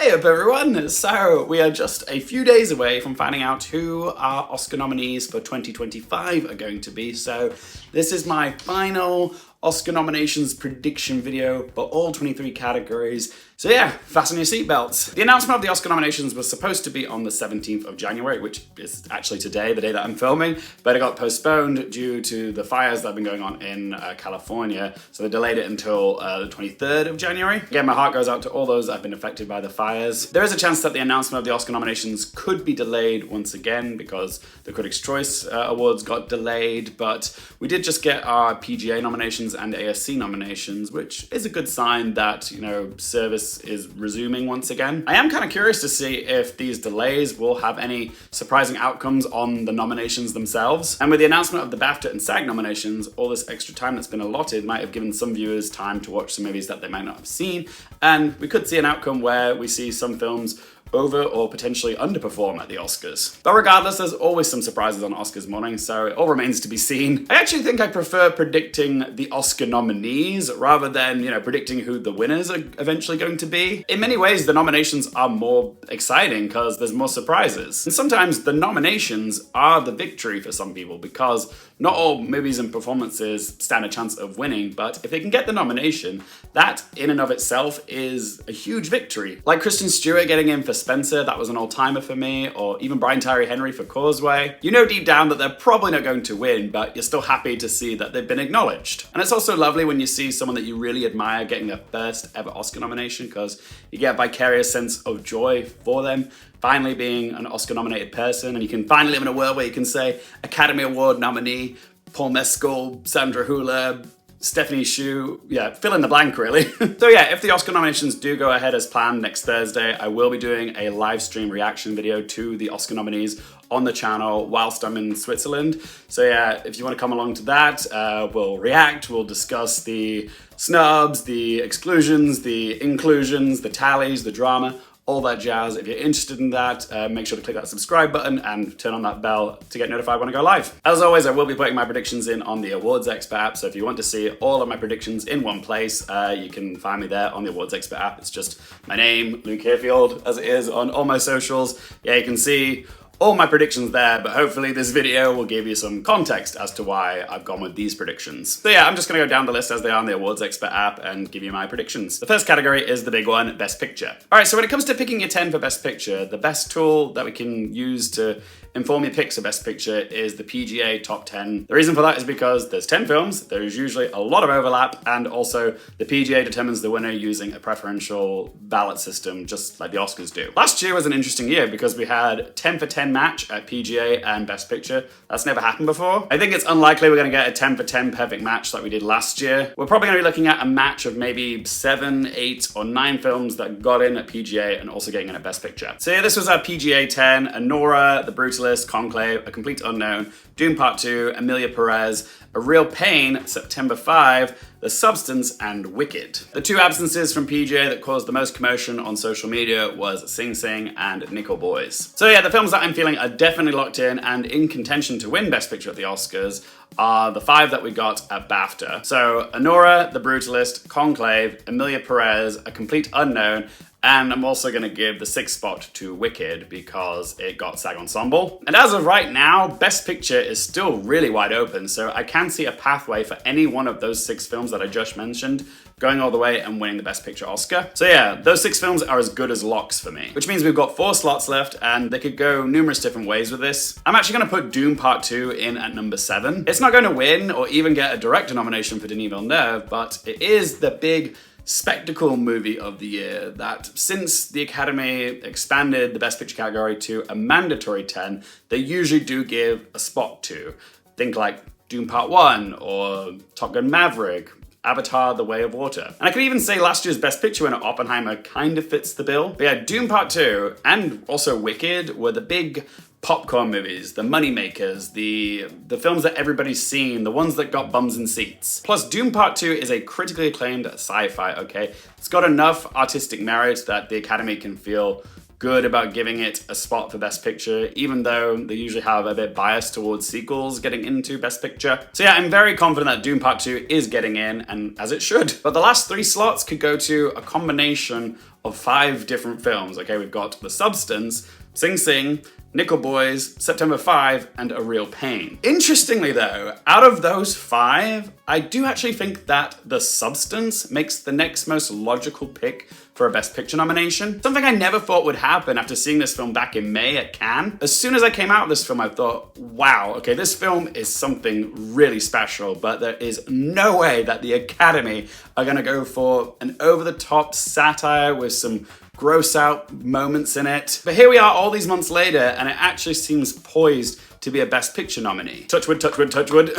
Hey up everyone! So we are just a few days away from finding out who our Oscar nominees for 2025 are going to be. So this is my final Oscar nominations prediction video for all 23 categories. So yeah, fasten your seatbelts. The announcement of the Oscar nominations was supposed to be on the 17th of January, which is actually today, the day that I'm filming, but it got postponed due to the fires that have been going on in California. So they delayed it until the 23rd of January. Again, my heart goes out to all those that have been affected by the fires. There is a chance that the announcement of the Oscar nominations could be delayed once again because the Critics' Choice Awards got delayed, but we did just get our PGA nominations and ASC nominations, which is a good sign that, you know, service is resuming once again. I am kind of curious to see if these delays will have any surprising outcomes on the nominations themselves. And with the announcement of the BAFTA and SAG nominations, all this extra time that's been allotted might have given some viewers time to watch some movies that they might not have seen. And we could see an outcome where we see some films over or potentially underperform at the Oscars. But regardless, there's always some surprises on Oscars morning, so it all remains to be seen. I actually think I prefer predicting the Oscar nominees rather than, you know, predicting who the winners are eventually going to be. In many ways, the nominations are more exciting because there's more surprises. And sometimes the nominations are the victory for some people because not all movies and performances stand a chance of winning, but if they can get the nomination, that in and of itself is a huge victory. Like Kristen Stewart getting in for Spencer, that was an all-timer for me, or even Brian Tyree Henry for Causeway. You know deep down that they're probably not going to win, but you're still happy to see that they've been acknowledged. And it's also lovely when you see someone that you really admire getting their first ever Oscar nomination, because you get a vicarious sense of joy for them finally being an Oscar-nominated person, and you can finally live in a world where you can say Academy Award nominee Paul Mescal, Sandra Hüller, Stephanie Hsu, yeah, fill in the blank really. So yeah, if the Oscar nominations do go ahead as planned next Thursday, I will be doing a live stream reaction video to the Oscar nominees on the channel whilst I'm in Switzerland. So yeah, if you want to come along to that, we'll react, we'll discuss the snubs, the exclusions, the inclusions, the tallies, the drama, all that jazz. If you're interested in that, make sure to click that subscribe button and turn on that bell to get notified when I go live. As always, I will be putting my predictions in on the Awards Expert app, so if you want to see all of my predictions in one place, you can find me there on the Awards Expert app. It's just my name, Luke Hearfield, as it is on all my socials. Yeah, you can see all my predictions there, but hopefully this video will give you some context as to why I've gone with these predictions. So yeah, I'm just gonna go down the list as they are on the Awards Expert app and give you my predictions. The first category is the big one, Best Picture. All right, so when it comes to picking your 10 for Best Picture, the best tool that we can use to inform your picks for Best Picture is the PGA Top 10. The reason for that is because there's 10 films, there's usually a lot of overlap, and also the PGA determines the winner using a preferential ballot system, just like the Oscars do. Last year was an interesting year because we had 10 for 10 match at PGA and Best Picture. That's never happened before. I think it's unlikely we're gonna get a 10 for 10 perfect match like we did last year. We're probably gonna be looking at a match of maybe 7, 8, or 9 films that got in at PGA and also getting in at Best Picture. So yeah, this was our PGA 10, Anora, The Brutalist, Conclave, A Complete Unknown, Dune Part 2, Emilia Perez, A Real Pain, September 5, The Substance, and Wicked. The two absences from PGA that caused the most commotion on social media was Sing Sing and Nickel Boys. So yeah, the films that I'm feeling are definitely locked in and in contention to win Best Picture at the Oscars are the 5 that we got at BAFTA. So Anora, The Brutalist, Conclave, Emilia Perez, A Complete Unknown, and I'm also going to give the 6th spot to Wicked because it got SAG Ensemble. And as of right now, Best Picture is still really wide open, so I can see a pathway for any one of those 6 films that I just mentioned going all the way and winning the Best Picture Oscar. So yeah, those 6 films are as good as locks for me, which means we've got 4 slots left and they could go numerous different ways with this. I'm actually gonna put Dune Part 2 in at number 7. It's not gonna win or even get a director nomination for Denis Villeneuve, but it is the big spectacle movie of the year that, since the Academy expanded the Best Picture category to a mandatory 10, they usually do give a spot to. Think like Dune Part 1 or Top Gun Maverick, Avatar: The Way of Water. And I could even say last year's Best Picture winner, Oppenheimer, kind of fits the bill. But yeah, Dune Part 2 and also Wicked were the big popcorn movies, the money makers, the films that everybody's seen, the ones that got bums in seats. Plus, Dune Part 2 is a critically acclaimed sci-fi, okay? It's got enough artistic merit that the Academy can feel good about giving it a spot for Best Picture, even though they usually have a bit bias towards sequels getting into Best Picture. So yeah, I'm very confident that Dune Part 2 is getting in, and as it should. But the last 3 slots could go to a combination of 5 different films. Okay, we've got The Substance, Sing Sing, Nickel Boys, September 5, and A Real Pain. Interestingly though, out of those 5, I do actually think that The Substance makes the next most logical pick for a Best Picture nomination. Something I never thought would happen after seeing this film back in May at Cannes. As soon as I came out of this film, I thought, wow, okay, this film is something really special, but there is no way that the Academy are gonna go for an over-the-top satire with some gross out moments in it. But here we are all these months later, and it actually seems poised to be a Best Picture nominee. Touch wood, touch wood, touch wood.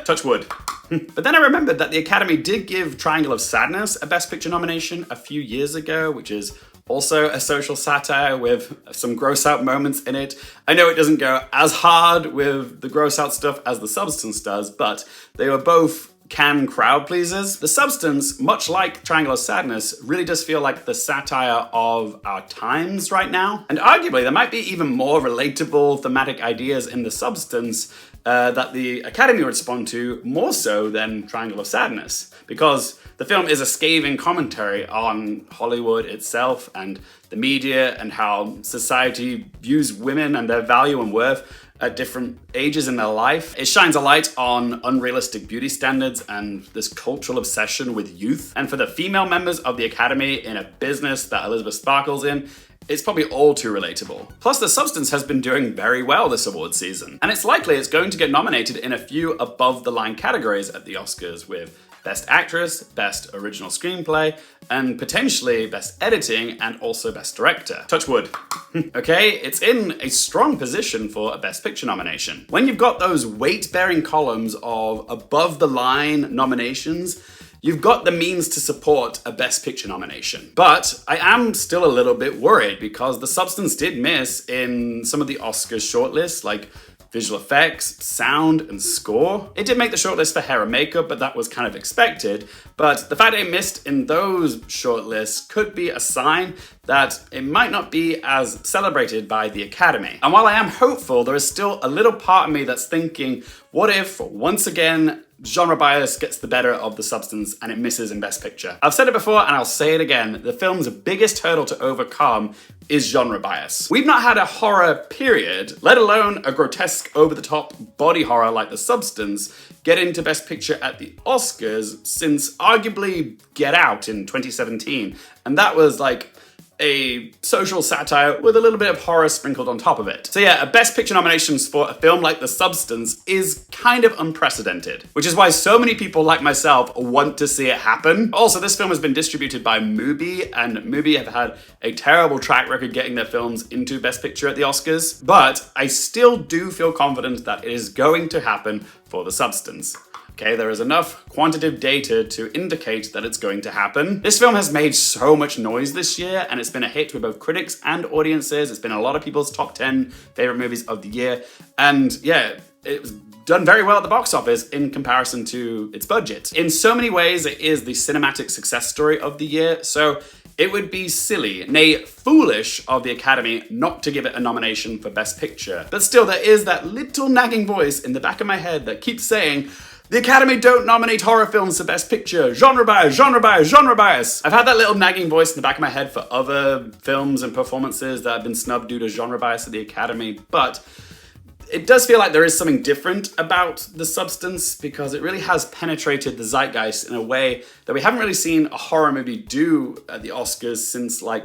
Touch wood. But then I remembered that the Academy did give Triangle of Sadness a Best Picture nomination a few years ago, which is also a social satire with some gross out moments in it. I know it doesn't go as hard with the gross out stuff as The Substance does, but they were both Cannes crowd pleasers. The Substance, much like Triangle of Sadness, really does feel like the satire of our times right now. And arguably, there might be even more relatable thematic ideas in The Substance that the Academy would respond to more so than Triangle of Sadness, because the film is a scathing commentary on Hollywood itself and the media and how society views women and their value and worth at different ages in their life. It shines a light on unrealistic beauty standards and this cultural obsession with youth. And for the female members of the Academy in a business that Elizabeth Sparkle's in, it's probably all too relatable. Plus, The Substance has been doing very well this award season, and it's likely it's going to get nominated in a few above-the-line categories at the Oscars, with Best Actress, Best Original Screenplay, and potentially Best Editing and also Best Director. Touch wood. Okay, it's in a strong position for a Best Picture nomination. When you've got those weight-bearing columns of above-the-line nominations, you've got the means to support a Best Picture nomination. But I am still a little bit worried because The Substance did miss in some of the Oscars shortlists, like visual effects, sound, and score. It did make the shortlist for hair and makeup, but that was kind of expected. But the fact it missed in those shortlists could be a sign that it might not be as celebrated by the Academy. And while I am hopeful, there is still a little part of me that's thinking, what if, once again, genre bias gets the better of The Substance and it misses in Best Picture? I've said it before and I'll say it again, the film's biggest hurdle to overcome is genre bias. We've not had a horror period, let alone a grotesque over-the-top body horror like The Substance, get into Best Picture at the Oscars since arguably Get Out in 2017. And that was like a social satire with a little bit of horror sprinkled on top of it. So yeah, a Best Picture nominations for a film like The Substance is kind of unprecedented, which is why so many people like myself want to see it happen. Also, this film has been distributed by Mubi, and Mubi have had a terrible track record getting their films into Best Picture at the Oscars, but I still do feel confident that it is going to happen for The Substance. Okay, there is enough quantitative data to indicate that it's going to happen. This film has made so much noise this year, and it's been a hit with both critics and audiences. It's been a lot of people's top 10 favorite movies of the year. And yeah, it was done very well at the box office in comparison to its budget. In so many ways, it is the cinematic success story of the year. So it would be silly, nay foolish of the Academy not to give it a nomination for Best Picture. But still, there is that little nagging voice in the back of my head that keeps saying, the Academy don't nominate horror films for Best Picture. Genre bias, genre bias, genre bias. I've had that little nagging voice in the back of my head for other films and performances that have been snubbed due to genre bias at the Academy, but it does feel like there is something different about The Substance because it really has penetrated the zeitgeist in a way that we haven't really seen a horror movie do at the Oscars since like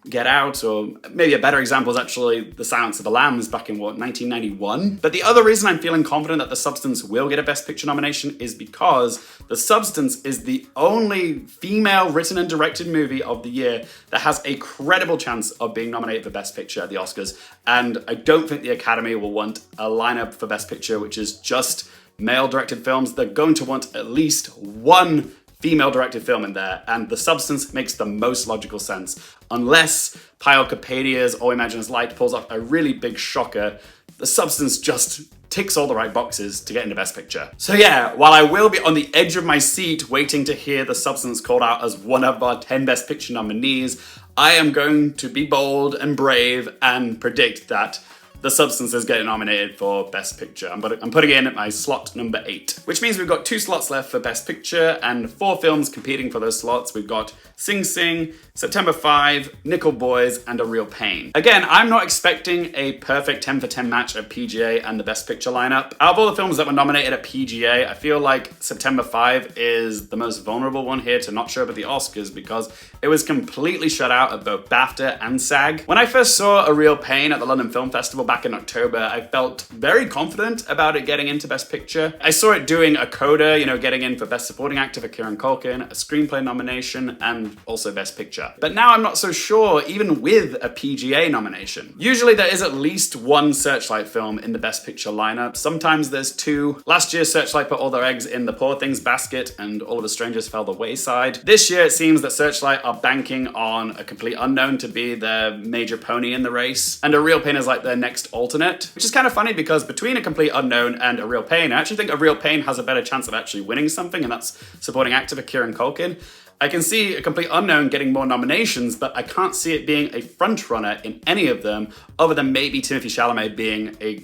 Get Out, or maybe a better example is actually The Silence of the Lambs back in, 1991? But the other reason I'm feeling confident that The Substance will get a Best Picture nomination is because The Substance is the only female written and directed movie of the year that has a credible chance of being nominated for Best Picture at the Oscars. And I don't think the Academy will want a lineup for Best Picture which is just male-directed films. They're going to want at least one female-directed film in there, and The Substance makes the most logical sense. Unless Pyle Kapadia's All We Imagine Is Light pulls off a really big shocker, The Substance just ticks all the right boxes to get into Best Picture. So yeah, while I will be on the edge of my seat waiting to hear The Substance called out as one of our 10 Best Picture nominees, I am going to be bold and brave and predict that The Substance is getting nominated for Best Picture. I'm putting it in at my slot number 8, which means we've got 2 slots left for Best Picture and 4 films competing for those slots. We've got Sing Sing, September 5, Nickel Boys, and A Real Pain. Again, I'm not expecting a perfect 10 for 10 match at PGA and the Best Picture lineup. Out of all the films that were nominated at PGA, I feel like September 5 is the most vulnerable one here to not show up at the Oscars because it was completely shut out at both BAFTA and SAG. When I first saw A Real Pain at the London Film Festival back in October, I felt very confident about it getting into Best Picture. I saw it doing a coda, getting in for Best Supporting Actor for Kieran Culkin, a Screenplay nomination, and also Best Picture. But now I'm not so sure, even with a PGA nomination. Usually there is at least one Searchlight film in the Best Picture lineup. Sometimes there's 2. Last year, Searchlight put all their eggs in the Poor Things basket, and All of the Strangers fell the wayside. This year, it seems that Searchlight are banking on A Complete Unknown to be their major pony in the race, and A Real Pain is like their next alternate, which is kind of funny because between A Complete Unknown and A Real Pain, I actually think A Real Pain has a better chance of actually winning something, and that's Supporting Actor for Kieran Culkin. I can see A Complete Unknown getting more nominations, but I can't see it being a frontrunner in any of them, other than maybe Timothée Chalamet being a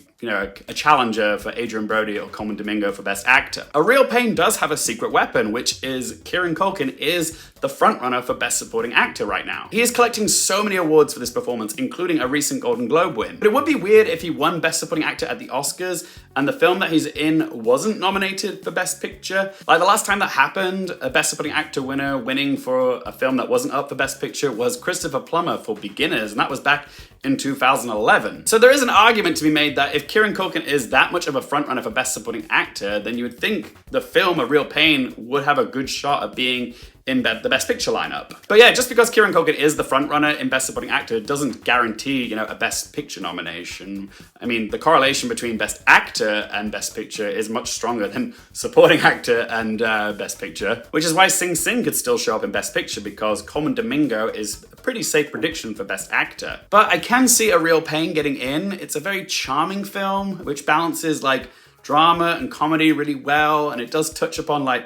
challenger for Adrian Brody or Coleman Domingo for Best Actor. A Real Pain does have a secret weapon, which is Kieran Culkin is the frontrunner for Best Supporting Actor right now. He is collecting so many awards for this performance, including a recent Golden Globe win. But it would be weird if he won Best Supporting Actor at the Oscars and the film that he's in wasn't nominated for Best Picture. Like the last time that happened, a Best Supporting Actor winner winning for a film that wasn't up for Best Picture was Christopher Plummer for Beginners, and that was back in 2011. So there is an argument to be made that if Kieran Culkin is that much of a frontrunner for Best Supporting Actor, then you would think the film A Real Pain would have a good shot at being in the Best Picture lineup. But yeah, just because Kieran Culkin is the frontrunner in Best Supporting Actor doesn't guarantee, a Best Picture nomination. I mean, the correlation between Best Actor and Best Picture is much stronger than Supporting Actor and Best Picture, which is why Sing Sing could still show up in Best Picture because Coleman Domingo is a pretty safe prediction for Best Actor. But I can see A Real Pain getting in. It's a very charming film, which balances drama and comedy really well, and it does touch upon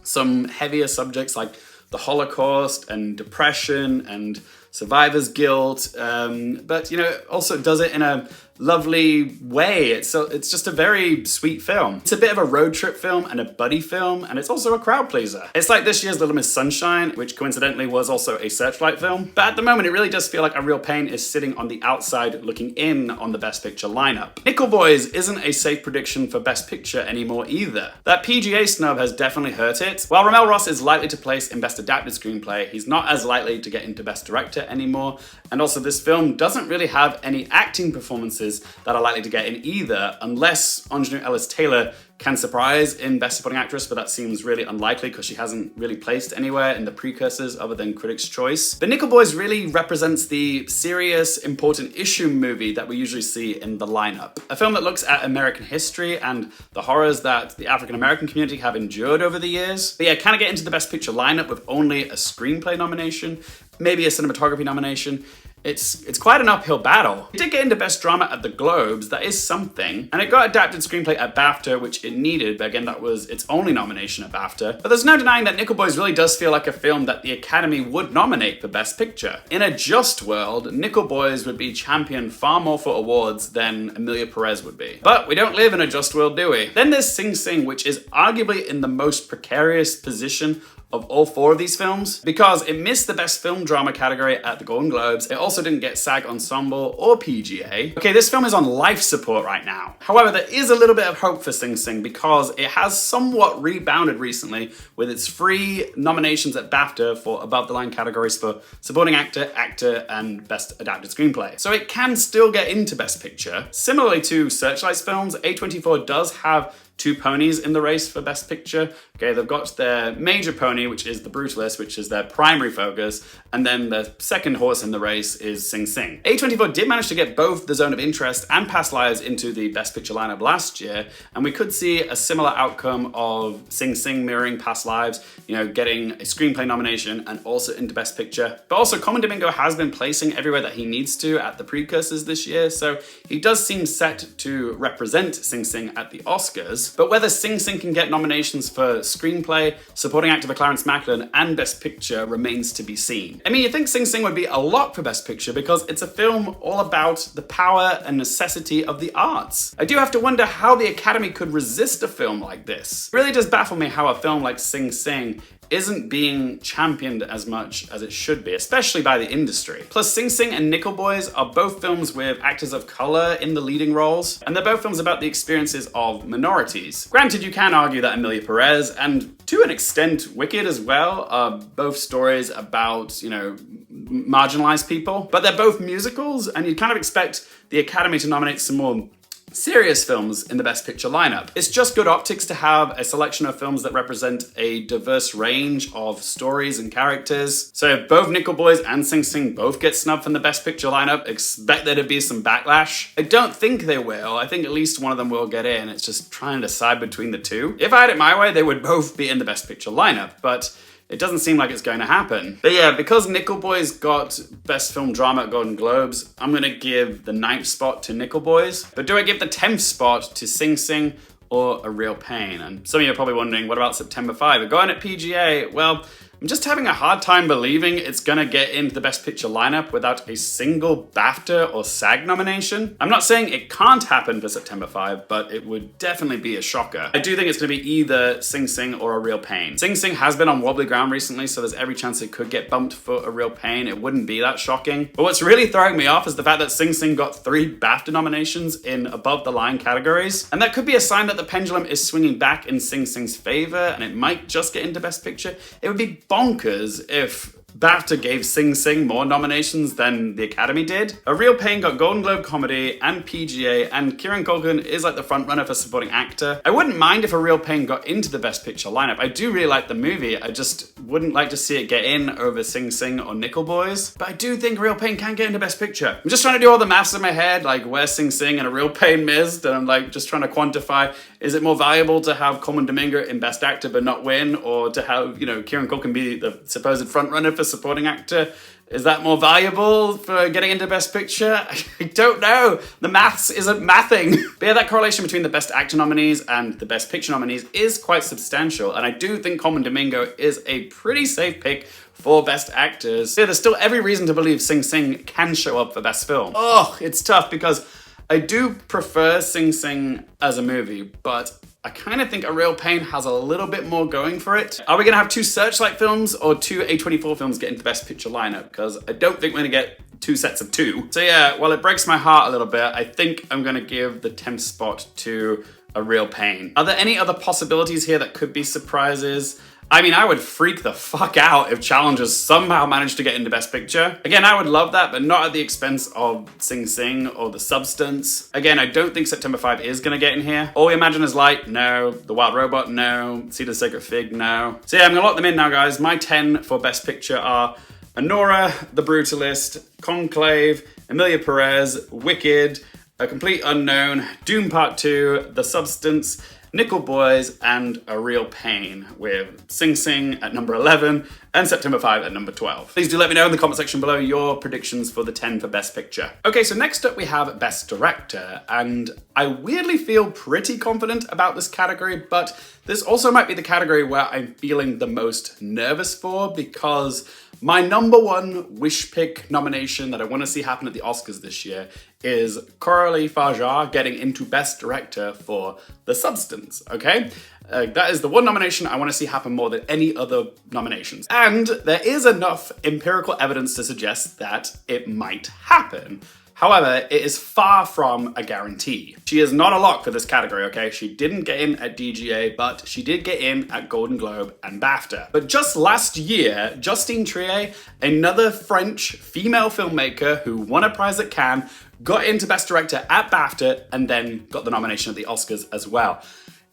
some heavier subjects like the Holocaust and depression and survivor's guilt, but also does it in a lovely way. It's just a very sweet film. It's a bit of a road trip film and a buddy film, and it's also a crowd pleaser. It's like this year's Little Miss Sunshine, which coincidentally was also a Searchlight film, but at the moment it really does feel like A Real Pain is sitting on the outside looking in on the Best Picture lineup. Nickel Boys isn't a safe prediction for Best Picture anymore either. That PGA snub has definitely hurt it. While Ramel Ross is likely to place in Best Adapted Screenplay, he's not as likely to get into Best Director anymore, and also this film doesn't really have any acting performances that are likely to get in either, unless Anjanou Ellis-Taylor can surprise in Best Supporting Actress, but that seems really unlikely because she hasn't really placed anywhere in the precursors other than Critics' Choice. But Nickel Boys really represents the serious, important issue movie that we usually see in the lineup. A film that looks at American history and the horrors that the African American community have endured over the years. But yeah, can it get into the Best Picture lineup with only a Screenplay nomination, maybe a Cinematography nomination? It's quite an uphill battle. It did get into Best Drama at the Globes, that is something, and it got Adapted Screenplay at BAFTA, which it needed, but again, that was its only nomination at BAFTA. But there's no denying that Nickel Boys really does feel like a film that the Academy would nominate for Best Picture. In a just world, Nickel Boys would be championed far more for awards than Emilia Perez would be. But we don't live in a just world, do we? Then there's Sing Sing, which is arguably in the most precarious position of all 4 of these films, because it missed the Best Film Drama category at the Golden Globes. It also didn't get SAG Ensemble or PGA. Okay, this film is on life support right now. However, there is a little bit of hope for Sing Sing because it has somewhat rebounded recently with its 3 nominations at BAFTA for above the line categories for Supporting Actor, Actor, and Best Adapted Screenplay. So it can still get into Best Picture. Similarly to Searchlight's films, A24 does have 2 ponies in the race for Best Picture, Okay, they've got their major pony, which is The Brutalist, which is their primary focus, and then the second horse in the race is Sing Sing. A24 did manage to get both The Zone of Interest and Past Lives into the Best Picture lineup last year, and we could see a similar outcome of Sing Sing mirroring Past Lives, you know, getting a screenplay nomination and also into Best Picture. But also, Common Domingo has been placing everywhere that he needs to at the precursors this year, so he does seem set to represent Sing Sing at the Oscars. But whether Sing Sing can get nominations for Screenplay, Supporting Actor for Clarence Macklin, and Best Picture remains to be seen. I mean, you think Sing Sing would be a lock for Best Picture because it's a film all about the power and necessity of the arts. I do have to wonder how the Academy could resist a film like this. It really does baffle me how a film like Sing Sing isn't being championed as much as it should be, especially by the industry. Plus, Sing Sing and Nickel Boys are both films with actors of color in the leading roles, and they're both films about the experiences of minorities. Granted, you can argue that Emilia Perez, and to an extent Wicked as well, are both stories about, you know, marginalized people, but they're both musicals, and you'd kind of expect the Academy to nominate some more serious films in the Best Picture lineup. It's just good optics to have a selection of films that represent a diverse range of stories and characters. So if both Nickel Boys and Sing Sing both get snubbed from the Best Picture lineup, expect there to be some backlash. I don't think they will. I think at least one of them will get in. It's just trying to decide between the two. If I had it my way, they would both be in the Best Picture lineup, but it doesn't seem like it's going to happen. But yeah, because Nickel Boys got Best Film Drama at Golden Globes, I'm gonna give the 9th spot to Nickel Boys. But do I give the 10th spot to Sing Sing or A Real Pain? And some of you are probably wondering, what about September 5? We're going at PGA. Well, I'm just having a hard time believing it's gonna get into the Best Picture lineup without a single BAFTA or SAG nomination. I'm not saying it can't happen for September 5, but it would definitely be a shocker. I do think it's gonna be either Sing Sing or A Real Pain. Sing Sing has been on wobbly ground recently, so there's every chance it could get bumped for A Real Pain. It wouldn't be that shocking. But what's really throwing me off is the fact that Sing Sing got 3 BAFTA nominations in above the line categories. And that could be a sign that the pendulum is swinging back in Sing Sing's favor, and it might just get into Best Picture. It would be bonkers if BAFTA gave Sing Sing more nominations than the Academy did. A Real Pain got Golden Globe Comedy and PGA, and Kieran Culkin is like the frontrunner for Supporting Actor. I wouldn't mind if A Real Pain got into the Best Picture lineup. I do really like the movie. I just wouldn't like to see it get in over Sing Sing or Nickel Boys. But I do think A Real Pain can get into Best Picture. I'm just trying to do all the maths in my head, like where Sing Sing and A Real Pain missed, and I'm like just trying to quantify, is it more valuable to have Common Domingo in Best Actor but not win, or to have, you know, Kieran Culkin be the supposed frontrunner for Supporting Actor? Is that more valuable for getting into Best Picture? I don't know. The maths isn't mathing. But yeah, that correlation between the Best Actor nominees and the Best Picture nominees is quite substantial, and I do think Common Domingo is a pretty safe pick for Best Actors. Yeah, there's still every reason to believe Sing Sing can show up for Best Film. Oh, it's tough because I do prefer Sing Sing as a movie, but I kind of think A Real Pain has a little bit more going for it. Are we gonna have 2 Searchlight films or 2 A24 films get into the Best Picture lineup? Because I don't think we're gonna get 2 sets of 2. So yeah, while it breaks my heart a little bit, I think I'm gonna give the 10th spot to A Real Pain. Are there any other possibilities here that could be surprises? I mean, I would freak the fuck out if Challengers somehow managed to get into Best Picture. Again, I would love that, but not at the expense of Sing Sing or The Substance. Again, I don't think September 5 is gonna get in here. All We Imagine Is Light, no. The Wild Robot, no. See the Sacred Fig, no. So yeah, I'm gonna lock them in now, guys. My 10 for Best Picture are Anora, The Brutalist, Conclave, Emilia Perez, Wicked, A Complete Unknown, Doom Part 2, The Substance, Nickel Boys, and A Real Pain, with Sing Sing at number 11 and September 5 at number 12. Please do let me know in the comment section below your predictions for the 10 for Best Picture. Okay, so next up we have Best Director, and I weirdly feel pretty confident about this category, but this also might be the category where I'm feeling the most nervous for, because my number 1 wish pick nomination that I want to see happen at the Oscars this year is Coralie Farjar getting into Best Director for The Substance, okay? That is the one nomination I want to see happen more than any other nominations. And there is enough empirical evidence to suggest that it might happen. However, it is far from a guarantee. She is not a lock for this category, okay? She didn't get in at DGA, but she did get in at Golden Globe and BAFTA. But just last year, Justine Triet, another French female filmmaker who won a prize at Cannes, got into Best Director at BAFTA and then got the nomination at the Oscars as well.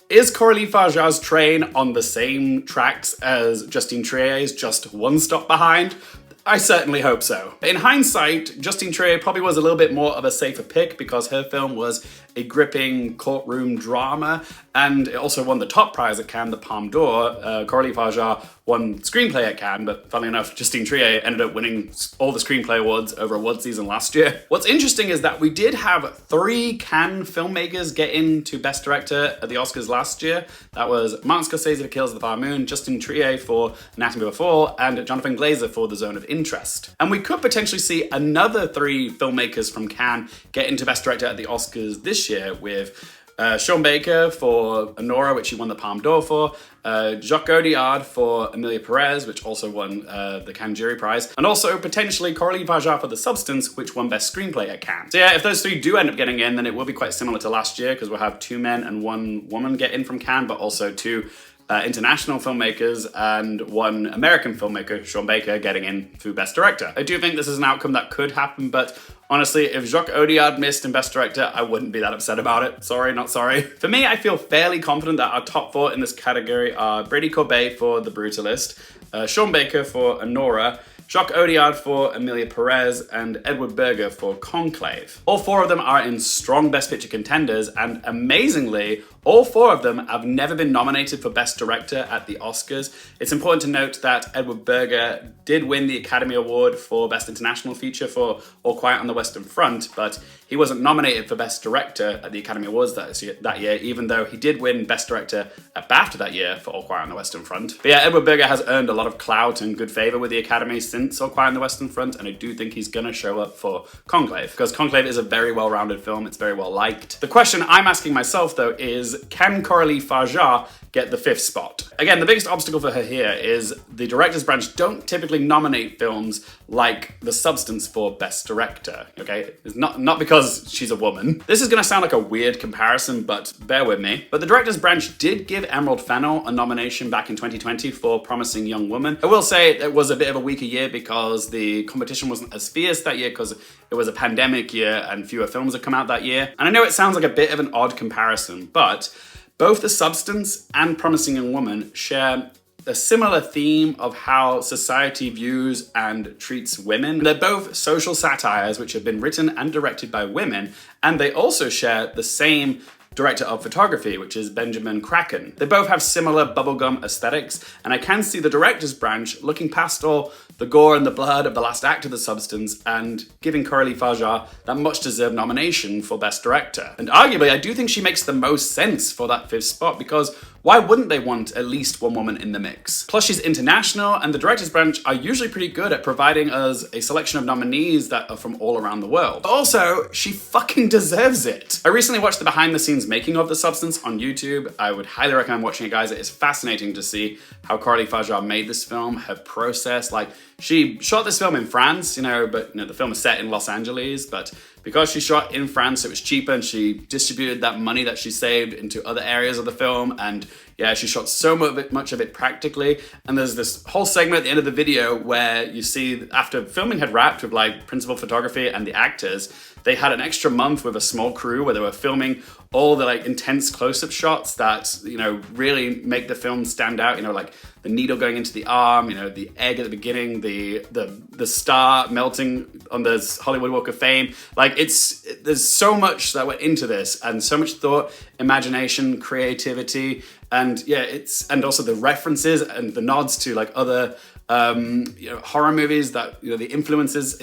Is Coralie Farjat's train on the same tracks as Justine Trier's, just one stop behind? I certainly hope so. In hindsight, Justine Trier probably was a little bit more of a safer pick because her film was a gripping courtroom drama, and it also won the top prize at Cannes, the Palme d'Or. Coralie Farjat won Screenplay at Cannes, but funnily enough, Justine Trier ended up winning all the Screenplay awards over award season last year. What's interesting is that we did have 3 Cannes filmmakers get into Best Director at the Oscars last year. That was Martin Scorsese for Killers of the Flower Moon, Justine Trier for Anatomy of a Fall, and Jonathan Glazer for The Zone of Interest. And we could potentially see another 3 filmmakers from Cannes get into Best Director at the Oscars this year, with Sean Baker for Honora, which he won the Palme d'Or for, Jacques Audiard for Emilia Perez, which also won the Cannes Jury Prize, and also potentially Coralie Farjat for The Substance, which won Best Screenplay at Cannes. So yeah, if those 3 do end up getting in, then it will be quite similar to last year, because we'll have 2 men and 1 woman get in from Cannes, but also 2 international filmmakers and 1 American filmmaker, Sean Baker, getting in through Best Director. I do think this is an outcome that could happen, but honestly, if Jacques Audiard missed in Best Director, I wouldn't be that upset about it. Sorry, not sorry. For me, I feel fairly confident that our top 4 in this category are Brady Corbet for The Brutalist, Sean Baker for Honora, Jacques Audiard for Emilia Perez, and Edward Berger for Conclave. All 4 of them are in strong Best Picture contenders, and amazingly, all 4 of them have never been nominated for Best Director at the Oscars. It's important to note that Edward Berger did win the Academy Award for Best International Feature for All Quiet on the Western Front, but he wasn't nominated for Best Director at the Academy Awards that year, even though he did win Best Director at BAFTA that year for All Quiet on the Western Front. But yeah, Edward Berger has earned a lot of clout and good favor with the Academy since All Quiet on the Western Front, and I do think he's gonna show up for Conclave, because Conclave is a very well-rounded film, it's very well liked. The question I'm asking myself though is, can Coralie Farjat get the 5th spot? Again, the biggest obstacle for her here is the director's branch don't typically nominate films like The Substance for Best Director, okay? It's not because she's a woman. This is gonna sound like a weird comparison, but bear with me. But the director's branch did give Emerald Fennell a nomination back in 2020 for Promising Young Woman. I will say it was a bit of a weaker year because the competition wasn't as fierce that year because it was a pandemic year and fewer films had come out that year. And I know it sounds like a bit of an odd comparison, but both The Substance and Promising Young Woman share a similar theme of how society views and treats women. They're both social satires which have been written and directed by women, and they also share the same director of photography, which is Benjamin Kraken. They both have similar bubblegum aesthetics, and I can see the director's branch looking past all the gore and the blood of the last act of The Substance and giving Coralie Farjat that much-deserved nomination for Best Director. And arguably, I do think she makes the most sense for that 5th spot, because why wouldn't they want at least 1 woman in the mix? Plus, she's international, and the director's branch are usually pretty good at providing us a selection of nominees that are from all around the world. Also, she fucking deserves it. I recently watched the behind-the-scenes making of The Substance on YouTube. I would highly recommend watching it, guys. It is fascinating to see how Coralie Farjat made this film, her process. Like, she shot this film in France, but the film is set in Los Angeles, but because she shot in France, it was cheaper, and she distributed that money that she saved into other areas of the film, and yeah, she shot so much of it practically. And there's this whole segment at the end of the video where you see after filming had wrapped with like principal photography and the actors, they had an extra month with a small crew where they were filming all the like intense close-up shots that, really make the film stand out, like the needle going into the arm, the egg at the beginning, the star melting on the Hollywood Walk of Fame. Like there's so much that went into this, and so much thought, imagination, creativity, and and also the references and the nods to like other horror movies that, the influences.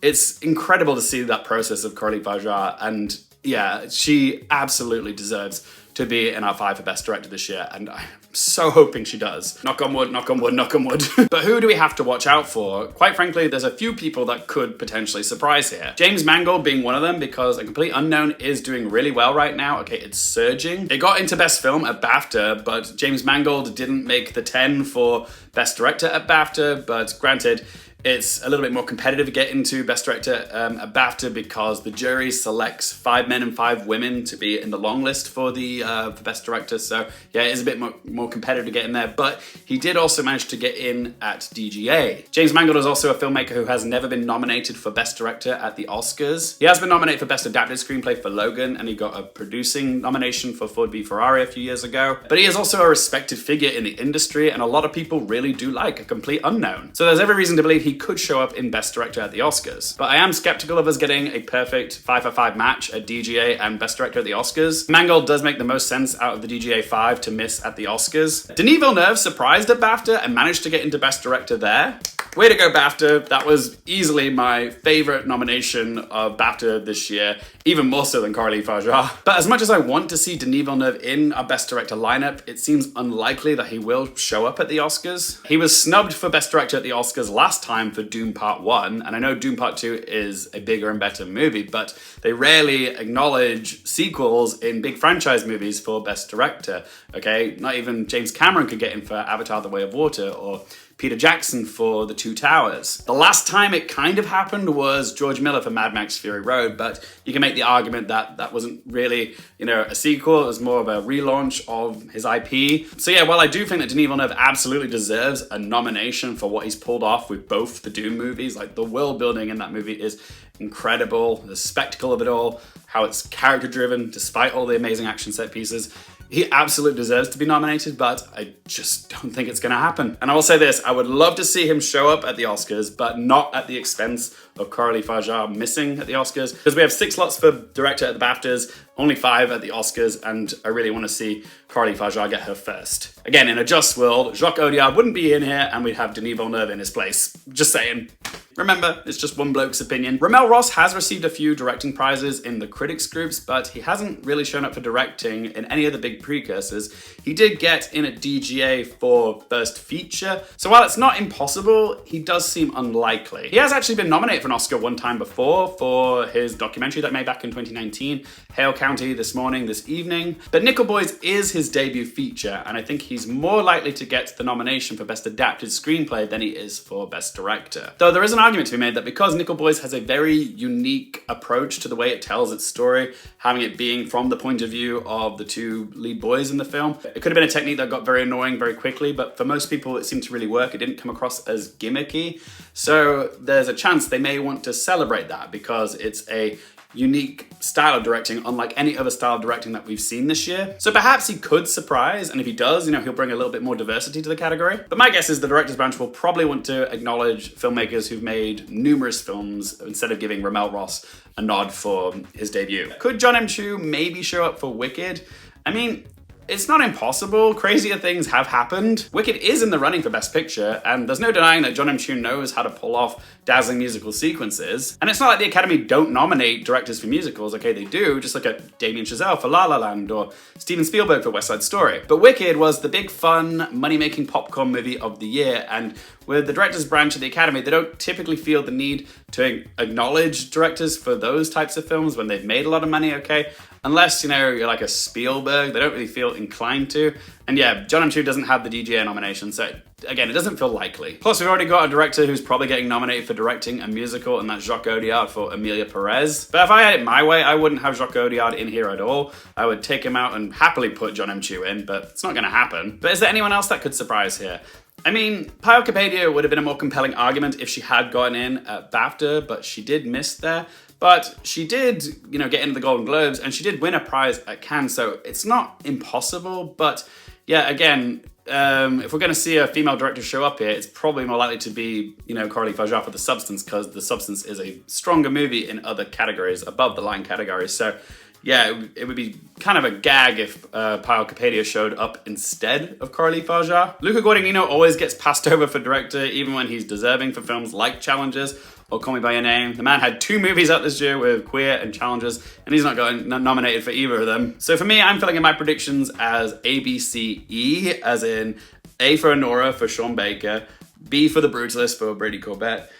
It's incredible to see that process of Coralie Farjat, and yeah, she absolutely deserves to be in our 5 for Best Director this year, and I'm so hoping she does. Knock on wood, knock on wood, knock on wood. But who do we have to watch out for? Quite frankly, there's a few people that could potentially surprise here. James Mangold being one of them, because A Complete Unknown is doing really well right now. Okay, it's surging. It got into Best Film at BAFTA, but James Mangold didn't make the 10 for Best Director at BAFTA, but granted, It's a little bit more competitive to get into Best Director at BAFTA because the jury selects 5 men and 5 women to be in the long list for the for Best Director. So yeah, it is a bit more competitive to get in there, but he did also manage to get in at DGA. James Mangold is also a filmmaker who has never been nominated for Best Director at the Oscars. He has been nominated for Best Adapted Screenplay for Logan, and he got a producing nomination for Ford v Ferrari a few years ago. But he is also a respected figure in the industry, and a lot of people really do like A Complete Unknown. So there's every reason to believe he could show up in Best Director at the Oscars. But I am skeptical of us getting a perfect 5 for 5 match at DGA and Best Director at the Oscars. Mangold does make the most sense out of the DGA 5 to miss at the Oscars. Denis Villeneuve surprised at BAFTA and managed to get into Best Director there. Way to go, BAFTA. That was easily my favorite nomination of BAFTA this year, even more so than Carly Fajar. But as much as I want to see Denis Villeneuve in our Best Director lineup, it seems unlikely that he will show up at the Oscars. He was snubbed for Best Director at the Oscars last time for Doom Part 1, and I know Doom Part 2 is a bigger and better movie, but they rarely acknowledge sequels in big franchise movies for Best Director, okay? Not even James Cameron could get in for Avatar: The Way of Water, or Peter Jackson for The Two Towers. The last time it kind of happened was George Miller for Mad Max Fury Road, but you can make the argument that that wasn't really, a sequel. It was more of a relaunch of his IP. So yeah, while I do think that Denis Villeneuve absolutely deserves a nomination for what he's pulled off with both the Doom movies, like the world building in that movie is incredible, the spectacle of it all, how it's character driven despite all the amazing action set pieces. He absolutely deserves to be nominated, but I just don't think it's going to happen. And I will say this, I would love to see him show up at the Oscars, but not at the expense of Carly Fajar missing at the Oscars, because we have 6 slots for director at the BAFTAs, only 5 at the Oscars, and I really want to see Carly Fajar get her first. Again, in a just world, Jacques Audiard wouldn't be in here, and we'd have Denis Villeneuve in his place. Just saying. Remember, it's just one bloke's opinion. Ramel Ross has received a few directing prizes in the critics groups, but he hasn't really shown up for directing in any of the big precursors. He did get in at DGA for Best Feature, so while it's not impossible, he does seem unlikely. He has actually been nominated for an Oscar one time before for his documentary that made back in 2019, Hale County, This Morning, This Evening. But Nickel Boys is his debut feature, and I think he's more likely to get the nomination for Best Adapted Screenplay than he is for Best Director. Though there is an argument to be made that because Nickel Boys has a very unique approach to the way it tells its story, having it being from the point of view of the 2 lead boys in the film, it could have been a technique that got very annoying very quickly, but for most people it seemed to really work. It didn't come across as gimmicky. So there's a chance they may want to celebrate that because it's a unique style of directing, unlike any other style of directing that we've seen this year. So perhaps he could surprise, and if he does, he'll bring a little bit more diversity to the category. But my guess is the director's branch will probably want to acknowledge filmmakers who've made numerous films instead of giving Ramel Ross a nod for his debut. Could John M. Chu maybe show up for Wicked? I mean, it's not impossible. Crazier things have happened. Wicked is in the running for Best Picture, and there's no denying that John M. Chu knows how to pull off dazzling musical sequences. And it's not like the Academy don't nominate directors for musicals. Okay, they do. Just look at Damien Chazelle for La La Land or Steven Spielberg for West Side Story. But Wicked was the big fun, money-making popcorn movie of the year, and with the directors branch of the Academy, they don't typically feel the need to acknowledge directors for those types of films when they've made a lot of money, okay? Unless, you're like a Spielberg, they don't really feel inclined to. And yeah, John M. Chu doesn't have the DGA nomination, so again, it doesn't feel likely. Plus, we've already got a director who's probably getting nominated for directing a musical, and that's Jacques Audiard for Emilia Perez. But if I had it my way, I wouldn't have Jacques Audiard in here at all. I would take him out and happily put John M. Chu in, but it's not going to happen. But is there anyone else that could surprise here? I mean, Payal Kapadia would have been a more compelling argument if she had gotten in at BAFTA, but she did miss there. But she did, get into the Golden Globes, and she did win a prize at Cannes, so it's not impossible. But yeah, again, if we're going to see a female director show up here, it's probably more likely to be, Carly Fajar for The Substance, because The Substance is a stronger movie in other categories, above the line categories. So yeah, it would be kind of a gag if Payal Kapadia showed up instead of Carly Fajar. Luca Guadagnino always gets passed over for director, even when he's deserving for films like Challengers or Call Me By Your Name. The man had 2 movies out this year with Queer and Challengers, and he's not gotten nominated for either of them. So for me, I'm filling in my predictions as A, B, C, E, as in A for Honora for Sean Baker, B for The Brutalist for Brady Corbett,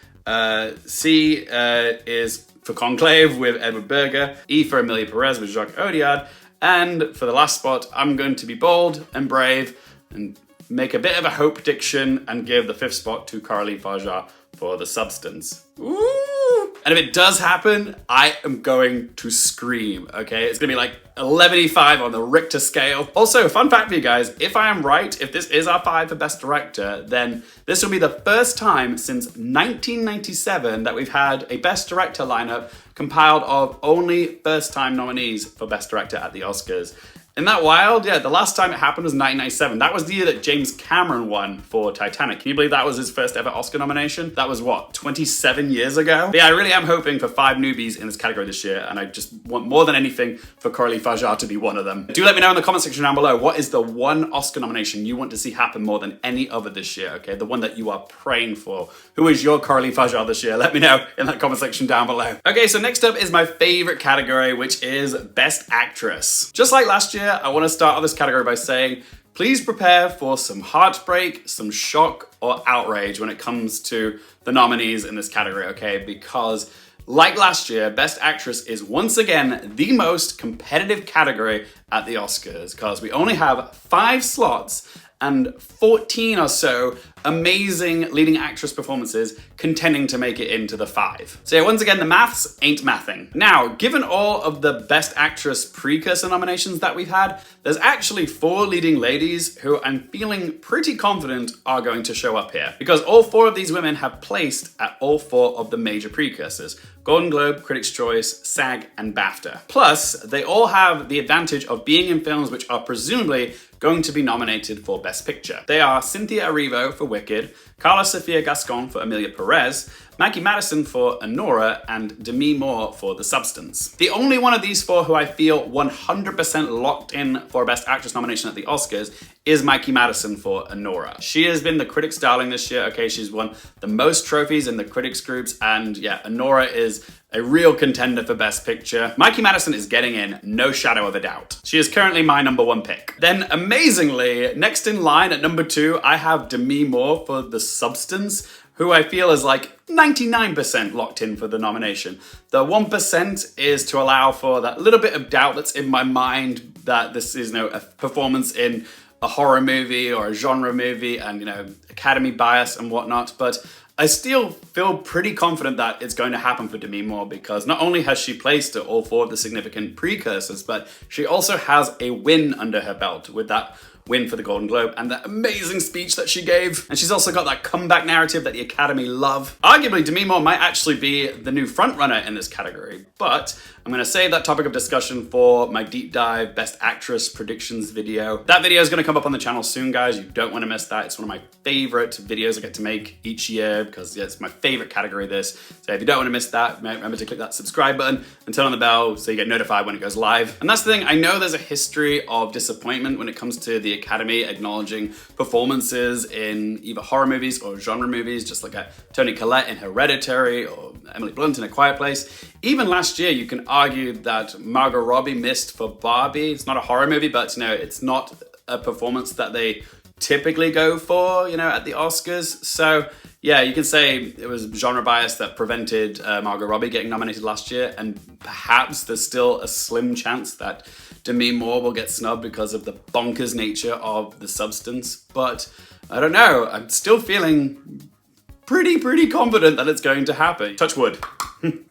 C is for Conclave with Edward Berger, E for Emilia Perez with Jacques Audiard, and for the last spot, I'm going to be bold and brave and make a bit of a hope prediction and give the 5th spot to Carly Fajar for The Substance. Ooh. And if it does happen, I am going to scream, okay? It's gonna be like 11.5 on the Richter scale. Also, fun fact for you guys, if I am right, if this is our 5 for Best Director, then this will be the first time since 1997 that we've had a Best Director lineup compiled of only first-time nominees for Best Director at the Oscars. Isn't that wild? Yeah, the last time it happened was 1997. That was the year that James Cameron won for Titanic. Can you believe that was his first ever Oscar nomination? That was what, 27 years ago? But yeah, I really am hoping for 5 newbies in this category this year, and I just want more than anything for Coralie Fajar to be one of them. Do let me know in the comment section down below, what is the one Oscar nomination you want to see happen more than any other this year, okay? The one that you are praying for. Who is your Coralie Fajar this year? Let me know in the comment section down below. Okay, so next up is my favorite category, which is Best Actress. Just like last year, I want to start off this category by saying, please prepare for some heartbreak, some shock, or outrage when it comes to the nominees in this category, okay? Because like last year, Best Actress is once again the most competitive category at the Oscars, because we only have 5 slots and 14 or so amazing leading actress performances contending to make it into the 5. So yeah, once again, the maths ain't mathing. Now, given all of the Best Actress precursor nominations that we've had, there's actually 4 leading ladies who I'm feeling pretty confident are going to show up here, because all 4 of these women have placed at all 4 of the major precursors: Golden Globe, Critics' Choice, SAG, and BAFTA. Plus, they all have the advantage of being in films which are presumably going to be nominated for Best Picture. They are Cynthia Erivo for Wicked, Carla Sofia Gascon for Emilia Perez, Maggie Madison for Anora, and Demi Moore for The Substance. The only one of these 4 who I feel 100% locked in for a Best Actress nomination at the Oscars is Maggie Madison for Anora. She has been the critics' darling this year, okay? She's won the most trophies in the critics groups, and yeah, Anora is a real contender for Best Picture. Maggie Madison is getting in, no shadow of a doubt. She is currently my #1 pick. Then, amazingly, next in line at number 2, I have Demi Moore for The Substance, who I feel is like 99% locked in for the nomination. The 1% is to allow for that little bit of doubt that's in my mind that this is, a performance in a horror movie or a genre movie and, Academy bias and whatnot, but I still feel pretty confident that it's going to happen for Demi Moore, because not only has she placed at all 4 of the significant precursors, but she also has a win under her belt with that win for the Golden Globe and that amazing speech that she gave. And she's also got that comeback narrative that the Academy love. Arguably, Demi Moore might actually be the new frontrunner in this category, but I'm gonna save that topic of discussion for my deep dive Best Actress predictions video. That video is gonna come up on the channel soon, guys. You don't wanna miss that. It's one of my favorite videos I get to make each year, because yeah, it's my favorite category, this. So if you don't wanna miss that, remember to click that subscribe button and turn on the bell so you get notified when it goes live. And that's the thing, I know there's a history of disappointment when it comes to the Academy acknowledging performances in either horror movies or genre movies, just like Toni Collette in Hereditary or Emily Blunt in A Quiet Place. Even last year, you can argue that Margot Robbie missed for Barbie. It's not a horror movie, but it's not a performance that they typically go for, at the Oscars. So yeah, you can say it was genre bias that prevented Margot Robbie getting nominated last year, and perhaps there's still a slim chance that Demi Moore will get snubbed because of the bonkers nature of The Substance. But I don't know, I'm still feeling pretty confident that it's going to happen. Touch wood.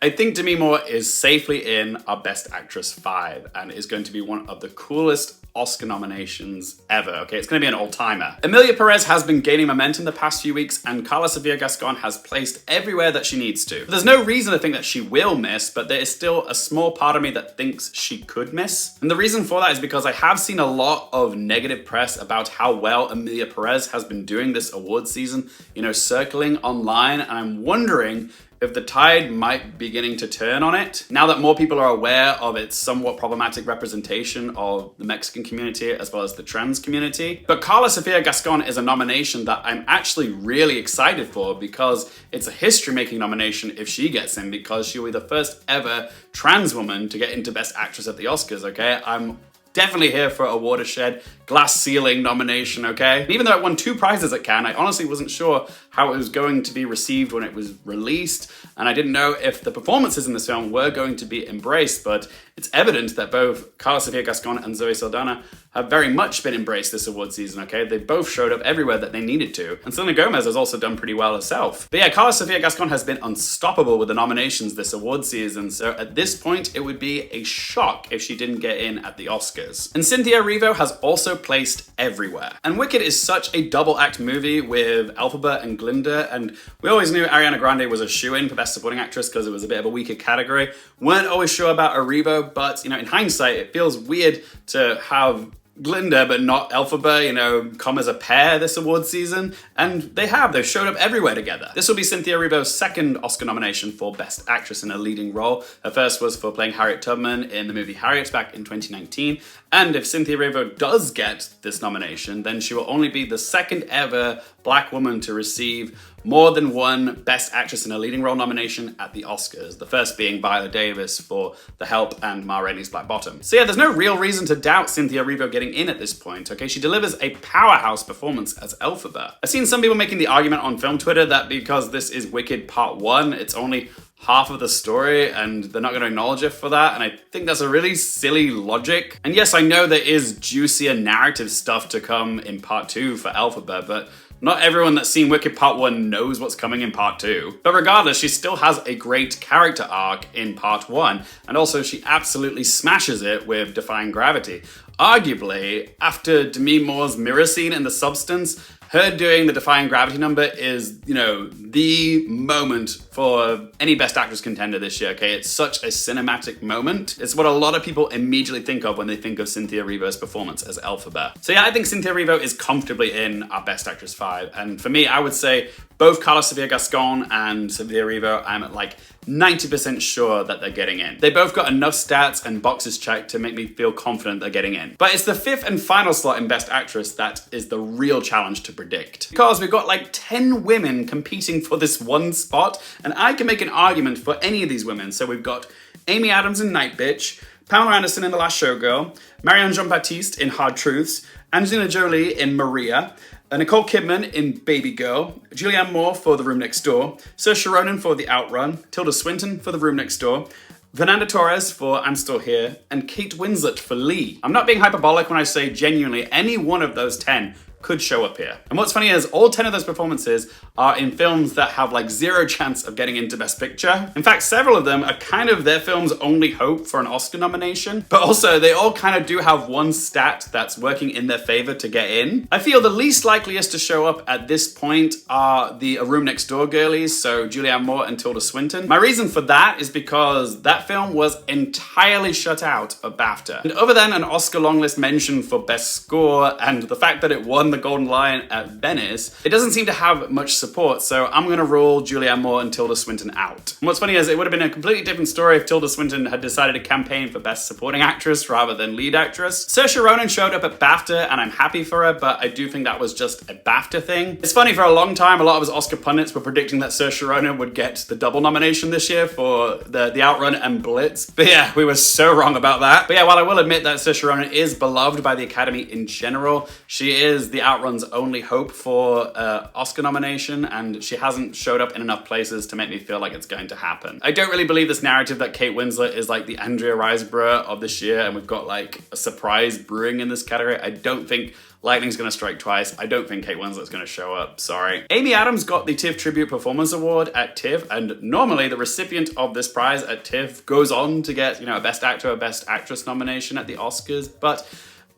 I think Demi Moore is safely in our Best Actress 5 and is going to be one of the coolest Oscar nominations ever, okay? It's gonna be an all-timer. Emilia Perez has been gaining momentum the past few weeks, and Carla Sofia Gascon has placed everywhere that she needs to. There's no reason to think that she will miss, but there is still a small part of me that thinks she could miss. And the reason for that is because I have seen a lot of negative press about how well Emilia Perez has been doing this award season, circling online, and I'm wondering if the tide might be beginning to turn on it, now that more people are aware of its somewhat problematic representation of the Mexican community as well as the trans community. But Carla Sofia Gascon is a nomination that I'm actually really excited for, because it's a history-making nomination if she gets in, because she'll be the first ever trans woman to get into Best Actress at the Oscars, okay? I'm definitely here for a watershed, glass ceiling nomination, okay? And even though it won 2 prizes at Cannes, I honestly wasn't sure how it was going to be received when it was released, and I didn't know if the performances in this film were going to be embraced, but it's evident that both Carla Sofia Gascon and Zoe Saldana have very much been embraced this award season, okay? They both showed up everywhere that they needed to. And Selena Gomez has also done pretty well herself. But yeah, Carla Sofia Gascon has been unstoppable with the nominations this award season, so at this point, it would be a shock if she didn't get in at the Oscars. And Cynthia Erivo has also placed everywhere. And Wicked is such a double act movie with Elphaba and Glinda, and we always knew Ariana Grande was a shoo-in for Best Supporting Actress because it was a bit of a weaker category. Weren't always sure about Erivo, but in hindsight, it feels weird to have Glinda, but not Elphaba, come as a pair this award season. And they've showed up everywhere together. This will be Cynthia Erivo's second Oscar nomination for Best Actress in a Leading Role. Her first was for playing Harriet Tubman in the movie Harriet back in 2019. And if Cynthia Erivo does get this nomination, then she will only be the second ever Black woman to receive more than one Best Actress in a Leading Role nomination at the Oscars, the first being Viola Davis for The Help and Ma Rainey's Black Bottom. So yeah, there's no real reason to doubt Cynthia Erivo getting in at this point, okay? She delivers a powerhouse performance as Elphaba. I've seen some people making the argument on film Twitter that because this is Wicked Part 1, it's only half of the story and they're not going to acknowledge it for that, and I think that's a really silly logic. And yes, I know there is juicier narrative stuff to come in Part 2 for Elphaba, but not everyone that's seen Wicked Part 1 knows what's coming in Part 2. But regardless, she still has a great character arc in Part 1, and also she absolutely smashes it with Defying Gravity. Arguably, after Demi Moore's mirror scene in The Substance, her doing the Defying Gravity number is, the moment for any Best Actress contender this year, okay? It's such a cinematic moment. It's what a lot of people immediately think of when they think of Cynthia Erivo's performance as Elphaba. So yeah, I think Cynthia Erivo is comfortably in our Best Actress 5. And for me, I would say both Carla Sofia Gascon and Cynthia Erivo, I'm at 90% sure that they're getting in. They both got enough stats and boxes checked to make me feel confident they're getting in. But it's the fifth and final slot in Best Actress that is the real challenge to predict. Because we've got 10 women competing for this one spot, and I can make an argument for any of these women. So we've got Amy Adams in Night Bitch, Pamela Anderson in The Last Showgirl, Marianne Jean-Baptiste in Hard Truths, Angelina Jolie in Maria, Nicole Kidman in Baby Girl, Julianne Moore for The Room Next Door, Saoirse Ronan for The Outrun, Tilda Swinton for The Room Next Door, Fernanda Torres for I'm Still Here, and Kate Winslet for Lee. I'm not being hyperbolic when I say genuinely any one of those 10 could show up here. And what's funny is all 10 of those performances are in films that have zero chance of getting into Best Picture. In fact, several of them are kind of their film's only hope for an Oscar nomination, but also they all kind of do have one stat that's working in their favor to get in. I feel the least likeliest to show up at this point are the A Room Next Door girlies, so Julianne Moore and Tilda Swinton. My reason for that is because that film was entirely shut out of BAFTA. And other than an Oscar longlist mention for Best Score and the fact that it won the Golden Lion at Venice, it doesn't seem to have much support, so I'm gonna rule Julianne Moore and Tilda Swinton out. And what's funny is it would have been a completely different story if Tilda Swinton had decided to campaign for Best Supporting Actress rather than Lead Actress. Saoirse Ronan showed up at BAFTA, and I'm happy for her, but I do think that was just a BAFTA thing. It's funny, for a long time, a lot of us Oscar pundits were predicting that Saoirse Ronan would get the double nomination this year for the Outrun and Blitz. But yeah, we were so wrong about that. But yeah, while I will admit that Saoirse Ronan is beloved by the Academy in general, she is the Outrun's only hope for Oscar nomination, and she hasn't showed up in enough places to make me feel like it's going to happen. I don't really believe this narrative that Kate Winslet is the Andrea Riseborough of this year, and we've got a surprise brewing in this category. I don't think lightning's gonna strike twice. I don't think Kate Winslet's gonna show up, sorry. Amy Adams got the TIFF Tribute Performance Award at TIFF, and normally the recipient of this prize at TIFF goes on to get, a Best Actor or Best Actress nomination at the Oscars, but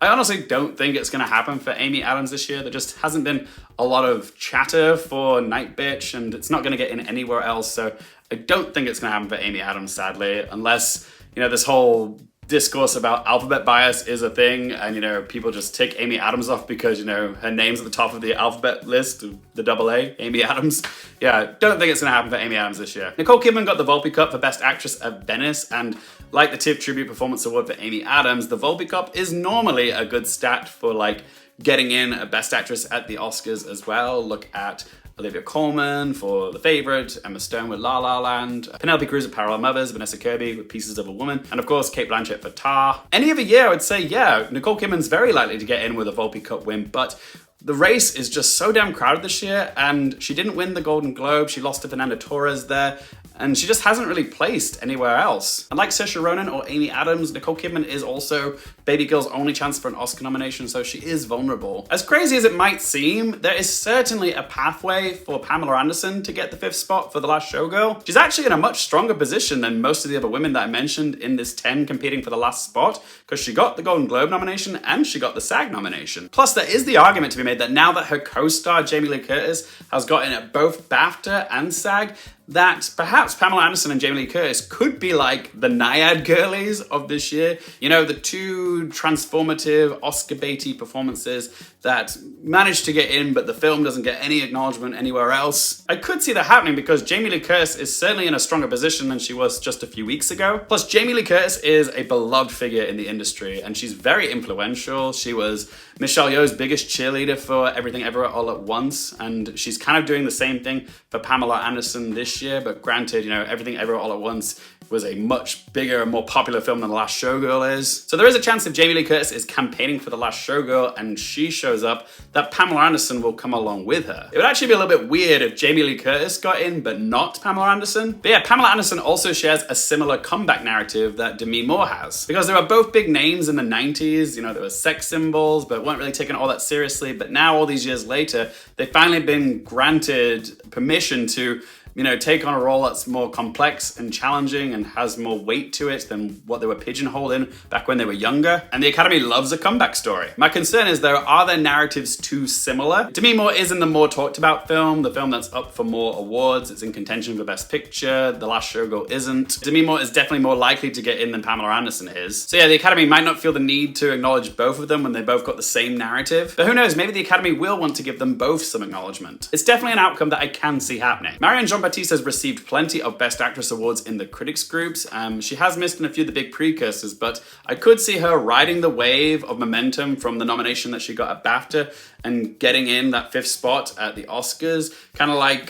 I honestly don't think it's going to happen for Amy Adams this year. There just hasn't been a lot of chatter for Night Bitch, and it's not going to get in anywhere else, so I don't think it's going to happen for Amy Adams, sadly, unless, this whole discourse about alphabet bias is a thing, and people just tick Amy Adams off because her name's at the top of the alphabet list, the AA, Amy Adams. Yeah, don't think it's gonna happen for Amy Adams this year. Nicole Kidman got the Volpe Cup for Best Actress at Venice, and like the TIFF Tribute Performance Award for Amy Adams, the Volpe Cup is normally a good stat for getting in a Best Actress at the Oscars as well. Look at Olivia Colman for The Favourite, Emma Stone with La La Land, Penelope Cruz with Parallel Mothers, Vanessa Kirby with Pieces of a Woman, and of course Cate Blanchett for Tar. Any other year I would say, yeah, Nicole Kidman's very likely to get in with a Volpe Cup win, but the race is just so damn crowded this year, and she didn't win the Golden Globe. She lost to Fernanda Torres there. and she just hasn't really placed anywhere else. And like Saoirse Ronan or Amy Adams, Nicole Kidman is also Baby Girl's only chance for an Oscar nomination, so she is vulnerable. As crazy as it might seem, there is certainly a pathway for Pamela Anderson to get the 5th spot for The Last Showgirl. She's actually in a much stronger position than most of the other women that I mentioned in this 10 competing for the last spot, because she got the Golden Globe nomination and she got the SAG nomination. Plus, there is the argument to be made that now that her co-star Jamie Lee Curtis has gotten at both BAFTA and SAG, that perhaps Pamela Anderson and Jamie Lee Curtis could be like the Naiad girlies of this year. You know, the two transformative, Oscar-baity performances that managed to get in, but the film doesn't get any acknowledgement anywhere else. I could see that happening because Jamie Lee Curtis is certainly in a stronger position than she was just a few weeks ago. Plus, Jamie Lee Curtis is a beloved figure in the industry, and she's very influential. She was Michelle Yeoh's biggest cheerleader for Everything Everywhere All at Once, and she's kind of doing the same thing for Pamela Anderson this year, but granted, you know, Everything Everywhere All at Once was a much bigger and more popular film than The Last Showgirl is. So there is a chance if Jamie Lee Curtis is campaigning for The Last Showgirl and she shows up, that Pamela Anderson will come along with her. It would actually be a little bit weird if Jamie Lee Curtis got in, but not Pamela Anderson. But yeah, Pamela Anderson also shares a similar comeback narrative that Demi Moore has. Because they were both big names in the 90s, you know, they were sex symbols, but weren't really taken all that seriously. But now, all these years later, they've finally been granted permission to, you know, take on a role that's more complex and challenging and has more weight to it than what they were pigeonholed in back when they were younger. And the Academy loves a comeback story. My concern is, though, are their narratives too similar? Demi Moore is in the more talked about film, the film that's up for more awards. It's in contention for Best Picture. The Last Showgirl isn't. Demi Moore is definitely more likely to get in than Pamela Anderson is. So yeah, the Academy might not feel the need to acknowledge both of them when they both got the same narrative. But who knows, maybe the Academy will want to give them both some acknowledgement. It's definitely an outcome that I can see happening. Marianne Jean-Baptiste has received plenty of Best Actress awards in the critics groups. She has missed in a few of the big precursors, but I could see her riding the wave of momentum from the nomination that she got at BAFTA and getting in that 5th spot at the Oscars, kind of like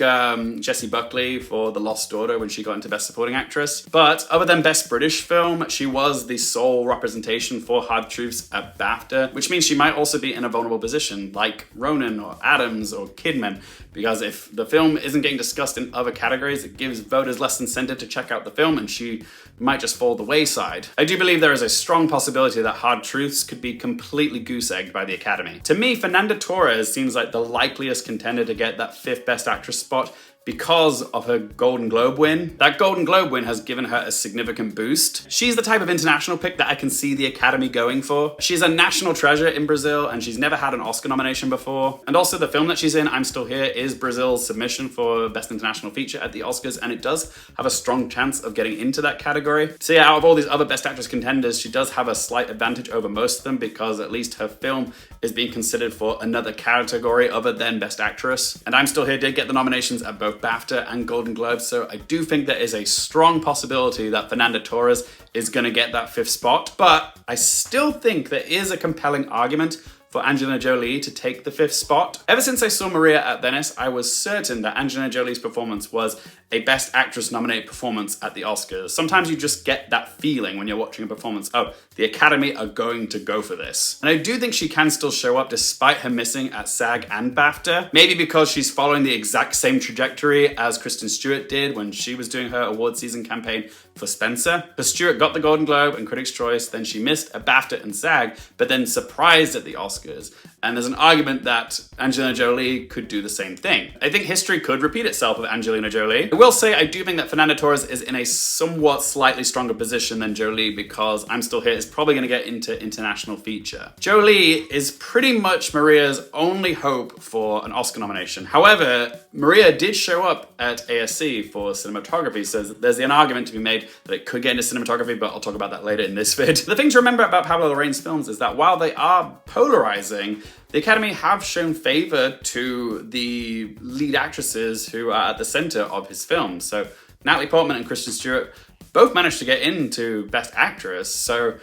Jessie Buckley for The Lost Daughter when she got into Best Supporting Actress. But other than Best British Film, she was the sole representation for Hard Truths at BAFTA, which means she might also be in a vulnerable position, like Ronan or Adams or Kidman, because if the film isn't getting discussed in other categories, it gives voters less incentive to check out the film, and she might just fall the wayside. I do believe there is a strong possibility that Hard Truths could be completely goose-egged by the Academy. To me, Fernanda Torres seems like the likeliest contender to get that 5th Best Actress spot because of her Golden Globe win. That Golden Globe win has given her a significant boost. She's the type of international pick that I can see the Academy going for. She's a national treasure in Brazil, and she's never had an Oscar nomination before. And also the film that she's in, I'm Still Here, is Brazil's submission for Best International Feature at the Oscars, and it does have a strong chance of getting into that category. So yeah, out of all these other Best Actress contenders, she does have a slight advantage over most of them because at least her film is being considered for another category other than Best Actress. And I'm Still Here did get the nominations at both BAFTA and Golden Globe, so I do think there is a strong possibility that Fernanda Torres is going to get that 5th spot, but I still think there is a compelling argument for Angelina Jolie to take the 5th spot. Ever since I saw Maria at Venice, I was certain that Angelina Jolie's performance was a Best Actress nominated performance at the Oscars. Sometimes you just get that feeling when you're watching a performance, oh, the Academy are going to go for this. And I do think she can still show up despite her missing at SAG and BAFTA. Maybe because she's following the exact same trajectory as Kristen Stewart did when she was doing her award season campaign for Spencer. But Stewart got the Golden Globe and Critics' Choice, then she missed at BAFTA and SAG, but then surprised at the Oscars. And there's an argument that Angelina Jolie could do the same thing. I think history could repeat itself with Angelina Jolie. I will say I do think that Fernanda Torres is in a somewhat slightly stronger position than Jolie because I'm Still Here is probably going to get into international feature. Jolie is pretty much Maria's only hope for an Oscar nomination. However, Maria did show up at ASC for cinematography, so there's an argument to be made that it could get into cinematography, but I'll talk about that later in this vid. The thing to remember about Pablo Larraín's films is that while they are polarizing, the Academy have shown favor to the lead actresses who are at the center of his films. So Natalie Portman and Kristen Stewart both managed to get into Best Actress, so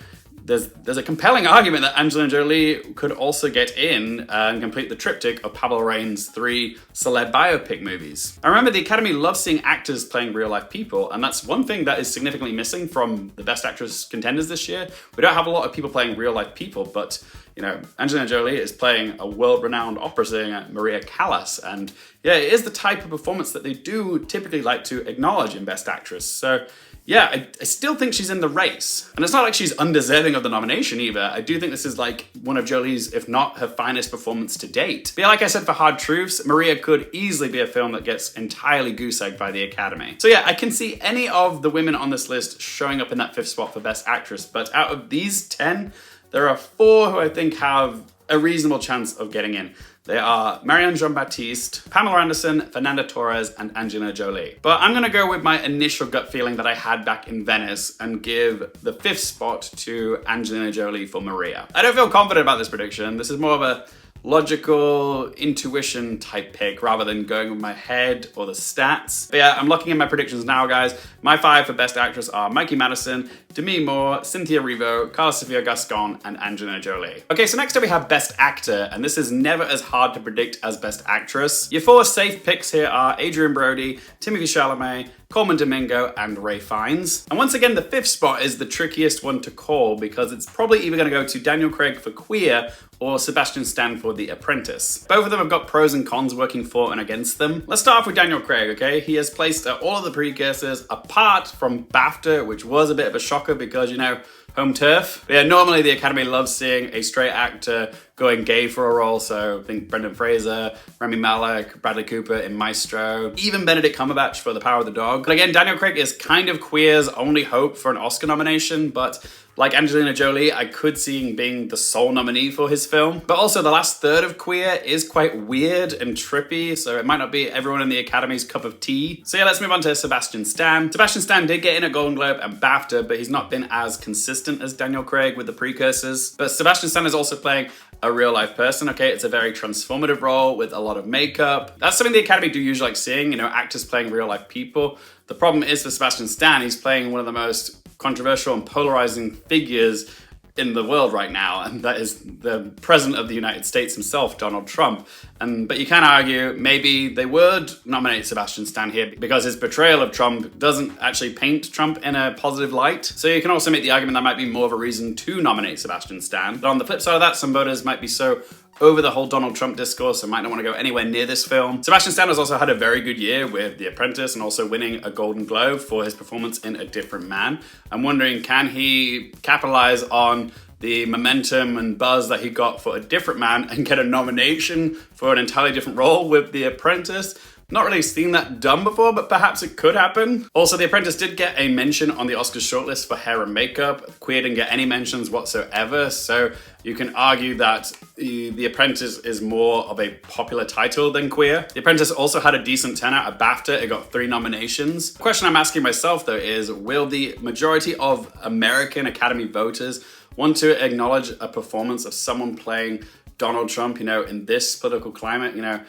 there's a compelling argument that Angelina Jolie could also get in and complete the triptych of Pablo Larraín's 3 celeb biopic movies. I remember the Academy loves seeing actors playing real-life people, and that's one thing that is significantly missing from the Best Actress contenders this year. We don't have a lot of people playing real-life people, but you know, Angelina Jolie is playing a world-renowned opera singer, Maria Callas, and yeah, it is the type of performance that they do typically like to acknowledge in Best Actress. So yeah, I still think she's in the race. And it's not like she's undeserving of the nomination either. I do think this is like one of Jolie's, if not her finest performance to date. But yeah, like I said for Hard Truths, Maria could easily be a film that gets entirely goose-egged by the Academy. So yeah, I can see any of the women on this list showing up in that 5th spot for Best Actress, but out of these 10, there are 4 who I think have a reasonable chance of getting in. They are Marianne Jean-Baptiste, Pamela Anderson, Fernanda Torres, and Angelina Jolie. But I'm gonna go with my initial gut feeling that I had back in Venice and give the 5th spot to Angelina Jolie for Maria. I don't feel confident about this prediction. This is more of a logical intuition type pick rather than going with my head or the stats. But yeah, I'm locking in my predictions now, guys. My 5 for Best Actress are Mikey Madison, Demi Moore, Cynthia Erivo, Carla Sofia Gascon, and Angelina Jolie. Okay, so next up we have Best Actor, and this is never as hard to predict as Best Actress. Your 4 safe picks here are Adrian Brody, Timothée Chalamet, Coleman Domingo, and Ray Fiennes. And once again, the 5th spot is the trickiest one to call because it's probably either going to go to Daniel Craig for Queer or Sebastian Stan for The Apprentice. Both of them have got pros and cons working for and against them. Let's start off with Daniel Craig, okay? He has placed all of the precursors apart from BAFTA, which was a bit of a shocker because, you know, home turf. But yeah, normally the Academy loves seeing a straight actor going gay for a role, so I think Brendan Fraser, Rami Malek, Bradley Cooper in Maestro, even Benedict Cumberbatch for The Power of the Dog. But again, Daniel Craig is kind of Queer's only hope for an Oscar nomination, but like Angelina Jolie, I could see him being the sole nominee for his film. But also the last third of Queer is quite weird and trippy, so it might not be everyone in the Academy's cup of tea. So yeah, let's move on to Sebastian Stan. Sebastian Stan did get in at Golden Globe and BAFTA, but he's not been as consistent as Daniel Craig with the precursors. But Sebastian Stan is also playing a real life person, okay? It's a very transformative role with a lot of makeup. That's something the Academy do usually like seeing, you know, actors playing real life people. The problem is for Sebastian Stan, he's playing one of the most controversial and polarizing figures in the world right now, and that is the president of the United States himself, Donald Trump. But you can argue maybe they would nominate Sebastian Stan here because his portrayal of Trump doesn't actually paint Trump in a positive light. So you can also make the argument that might be more of a reason to nominate Sebastian Stan. But on the flip side of that, some voters might be so over the whole Donald Trump discourse and might not want to go anywhere near this film. Sebastian Stan has also had a very good year with The Apprentice and also winning a Golden Globe for his performance in A Different Man. I'm wondering, can he capitalize on the momentum and buzz that he got for A Different Man and get a nomination for an entirely different role with The Apprentice? Not really seen that done before, but perhaps it could happen. Also, The Apprentice did get a mention on the Oscars shortlist for hair and makeup. Queer didn't get any mentions whatsoever, so you can argue that The Apprentice is more of a popular title than Queer. The Apprentice also had a decent turnout at BAFTA. It got 3 nominations. The question I'm asking myself, though, is will the majority of American Academy voters want to acknowledge a performance of someone playing Donald Trump, you know, in this political climate? You know,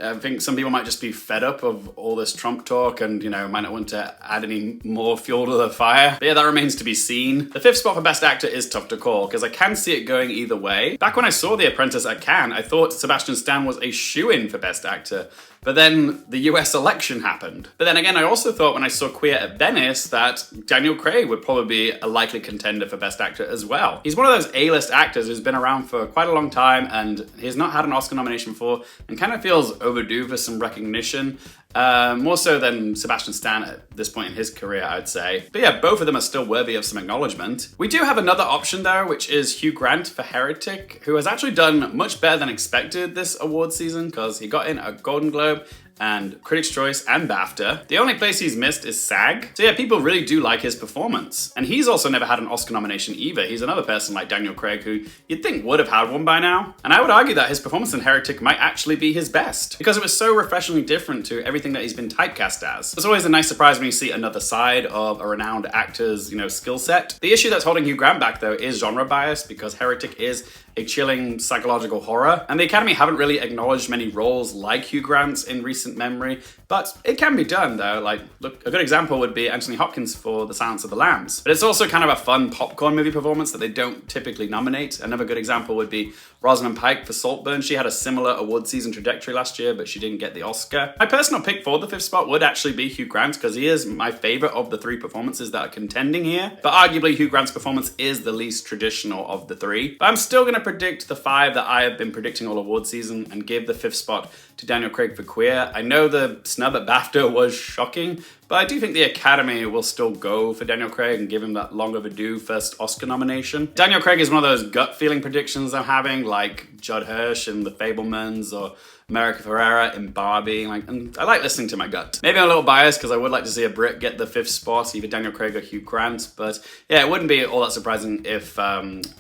I think some people might just be fed up of all this Trump talk and, you know, might not want to add any more fuel to the fire. But yeah, that remains to be seen. The 5th spot for Best Actor is tough to call because I can see it going either way. Back when I saw The Apprentice at Cannes, I thought Sebastian Stan was a shoo-in for Best Actor. But then the US election happened. But then again, I also thought when I saw Queer at Venice that Daniel Craig would probably be a likely contender for Best Actor as well. He's one of those A-list actors who's been around for quite a long time and he's not had an Oscar nomination before and kind of feels overdue for some recognition. More so than Sebastian Stan at this point in his career, I'd say. But yeah, both of them are still worthy of some acknowledgement. We do have another option though, which is Hugh Grant for Heretic, who has actually done much better than expected this award season because he got in a Golden Globe and Critics' Choice and BAFTA. The only place he's missed is SAG. So yeah, people really do like his performance. And he's also never had an Oscar nomination either. He's another person like Daniel Craig who you'd think would have had one by now. And I would argue that his performance in Heretic might actually be his best because it was so refreshingly different to everything that he's been typecast as. It's always a nice surprise when you see another side of a renowned actor's, you know, skill set. The issue that's holding Hugh Grant back though is genre bias because Heretic is a chilling psychological horror. And the Academy haven't really acknowledged many roles like Hugh Grant's in recent recent memory, but it can be done though. Like, look, a good example would be Anthony Hopkins for The Silence of the Lambs. But it's also kind of a fun popcorn movie performance that they don't typically nominate. Another good example would be Rosamund Pike for Saltburn. She had a similar award season trajectory last year, but she didn't get the Oscar. My personal pick for the 5th spot would actually be Hugh Grant, because he is my favorite of the 3 performances that are contending here. But arguably Hugh Grant's performance is the least traditional of the 3. But I'm still going to predict the 5 that I have been predicting all award season and give the 5th spot to Daniel Craig for Queer. I know the snub at BAFTA was shocking, but I do think the Academy will still go for Daniel Craig and give him that long overdue first Oscar nomination. Daniel Craig is one of those gut feeling predictions I'm having, like Judd Hirsch in The Fabelmans or America Ferrera in Barbie. And I like listening to my gut. Maybe I'm a little biased because I would like to see a Brit get the 5th spot, either Daniel Craig or Hugh Grant. But yeah, it wouldn't be all that surprising if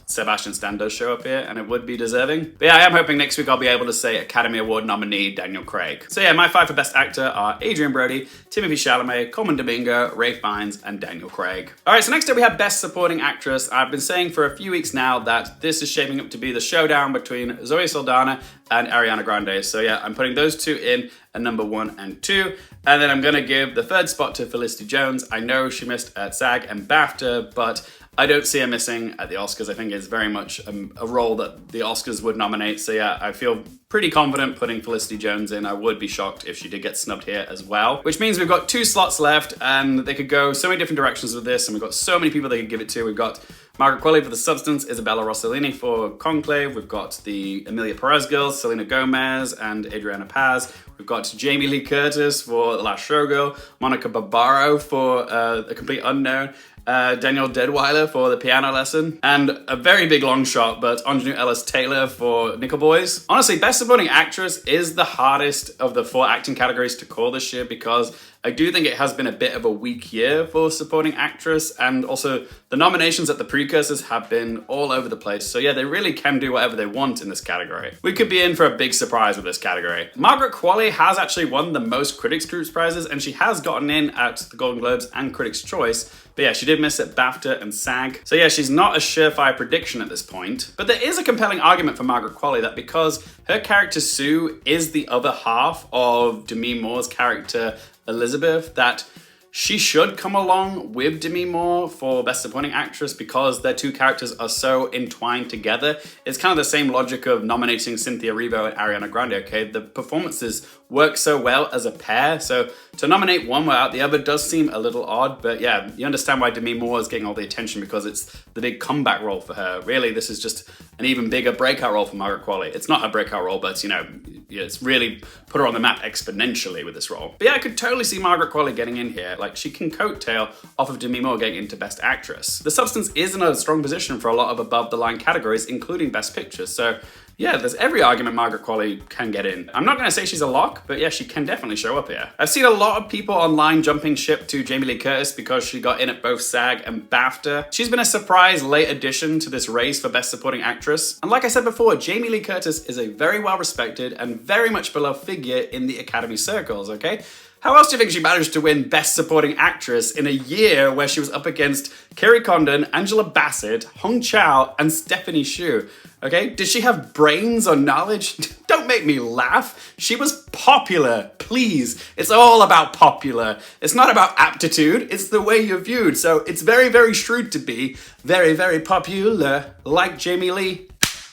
Sebastian Stan does show up here, and it would be deserving. But yeah, I am hoping next week I'll be able to say Academy Award nominee Daniel Craig. So yeah, my 5 for Best Actor are Adrian Brody, Timothée Chalamet, Colman Domingo, Ralph Fiennes, and Daniel Craig. All right, so next up we have Best Supporting Actress. I've been saying for a few weeks now that this is shaping up to be the showdown between Zoe Saldana and Ariana Grande. So yeah, I'm putting those 2 in at number 1 and 2. And then I'm gonna give the 3rd spot to Felicity Jones. I know she missed at SAG and BAFTA, but I don't see her missing at the Oscars. I think it's very much a role that the Oscars would nominate. So yeah, I feel pretty confident putting Felicity Jones in. I would be shocked if she did get snubbed here as well. Which means we've got 2 slots left, and they could go so many different directions with this, and we've got so many people they could give it to. We've got Margaret Qualley for The Substance, Isabella Rossellini for Conclave. We've got the Emilia Perez girls, Selena Gomez and Adriana Paz. We've got Jamie Lee Curtis for The Last Showgirl, Monica Barbaro for A Complete Unknown, Daniel Deadweiler for The Piano Lesson, and a very big long shot, but Anjanou Ellis-Taylor for Nickel Boys. Honestly, Best Supporting Actress is the hardest of the 4 acting categories to call this year, because I do think it has been a bit of a weak year for Supporting Actress, and also the nominations at the precursors have been all over the place. So yeah, they really can do whatever they want in this category. We could be in for a big surprise with this category. Margaret Qualley has actually won the most Critics' Groups prizes, and she has gotten in at the Golden Globes and Critics' Choice. But yeah, she did miss at BAFTA and SAG. So yeah, she's not a surefire prediction at this point. But there is a compelling argument for Margaret Qualley that because her character Sue is the other half of Demi Moore's character Elizabeth, that she should come along with Demi Moore for Best Supporting Actress because their 2 characters are so entwined together. It's kind of the same logic of nominating Cynthia Erivo and Ariana Grande, okay? The performances work so well as a pair, so to nominate one without the other does seem a little odd, but yeah, you understand why Demi Moore is getting all the attention because it's the big comeback role for her. Really, this is just an even bigger breakout role for Margaret Qualley. It's not her breakout role, but you know, it's really put her on the map exponentially with this role. But yeah, I could totally see Margaret Qualley getting in here. Like, she can coattail off of Demi Moore getting into Best Actress. The Substance is in a strong position for a lot of above-the-line categories, including Best Picture, so yeah, there's every argument Margaret Qualley can get in. I'm not going to say she's a lock, but yeah, she can definitely show up here. I've seen a lot of people online jumping ship to Jamie Lee Curtis because she got in at both SAG and BAFTA. She's been a surprise late addition to this race for Best Supporting Actress. And like I said before, Jamie Lee Curtis is a very well-respected and very much beloved figure in the Academy circles, okay? How else do you think she managed to win Best Supporting Actress in a year where she was up against Kerry Condon, Angela Bassett, Hong Chow, and Stephanie Hsu? Okay, did she have brains or knowledge? Don't make me laugh. She was popular, please. It's all about popular. It's not about aptitude, it's the way you're viewed. So it's very, very shrewd to be very, very popular, like Jamie Lee.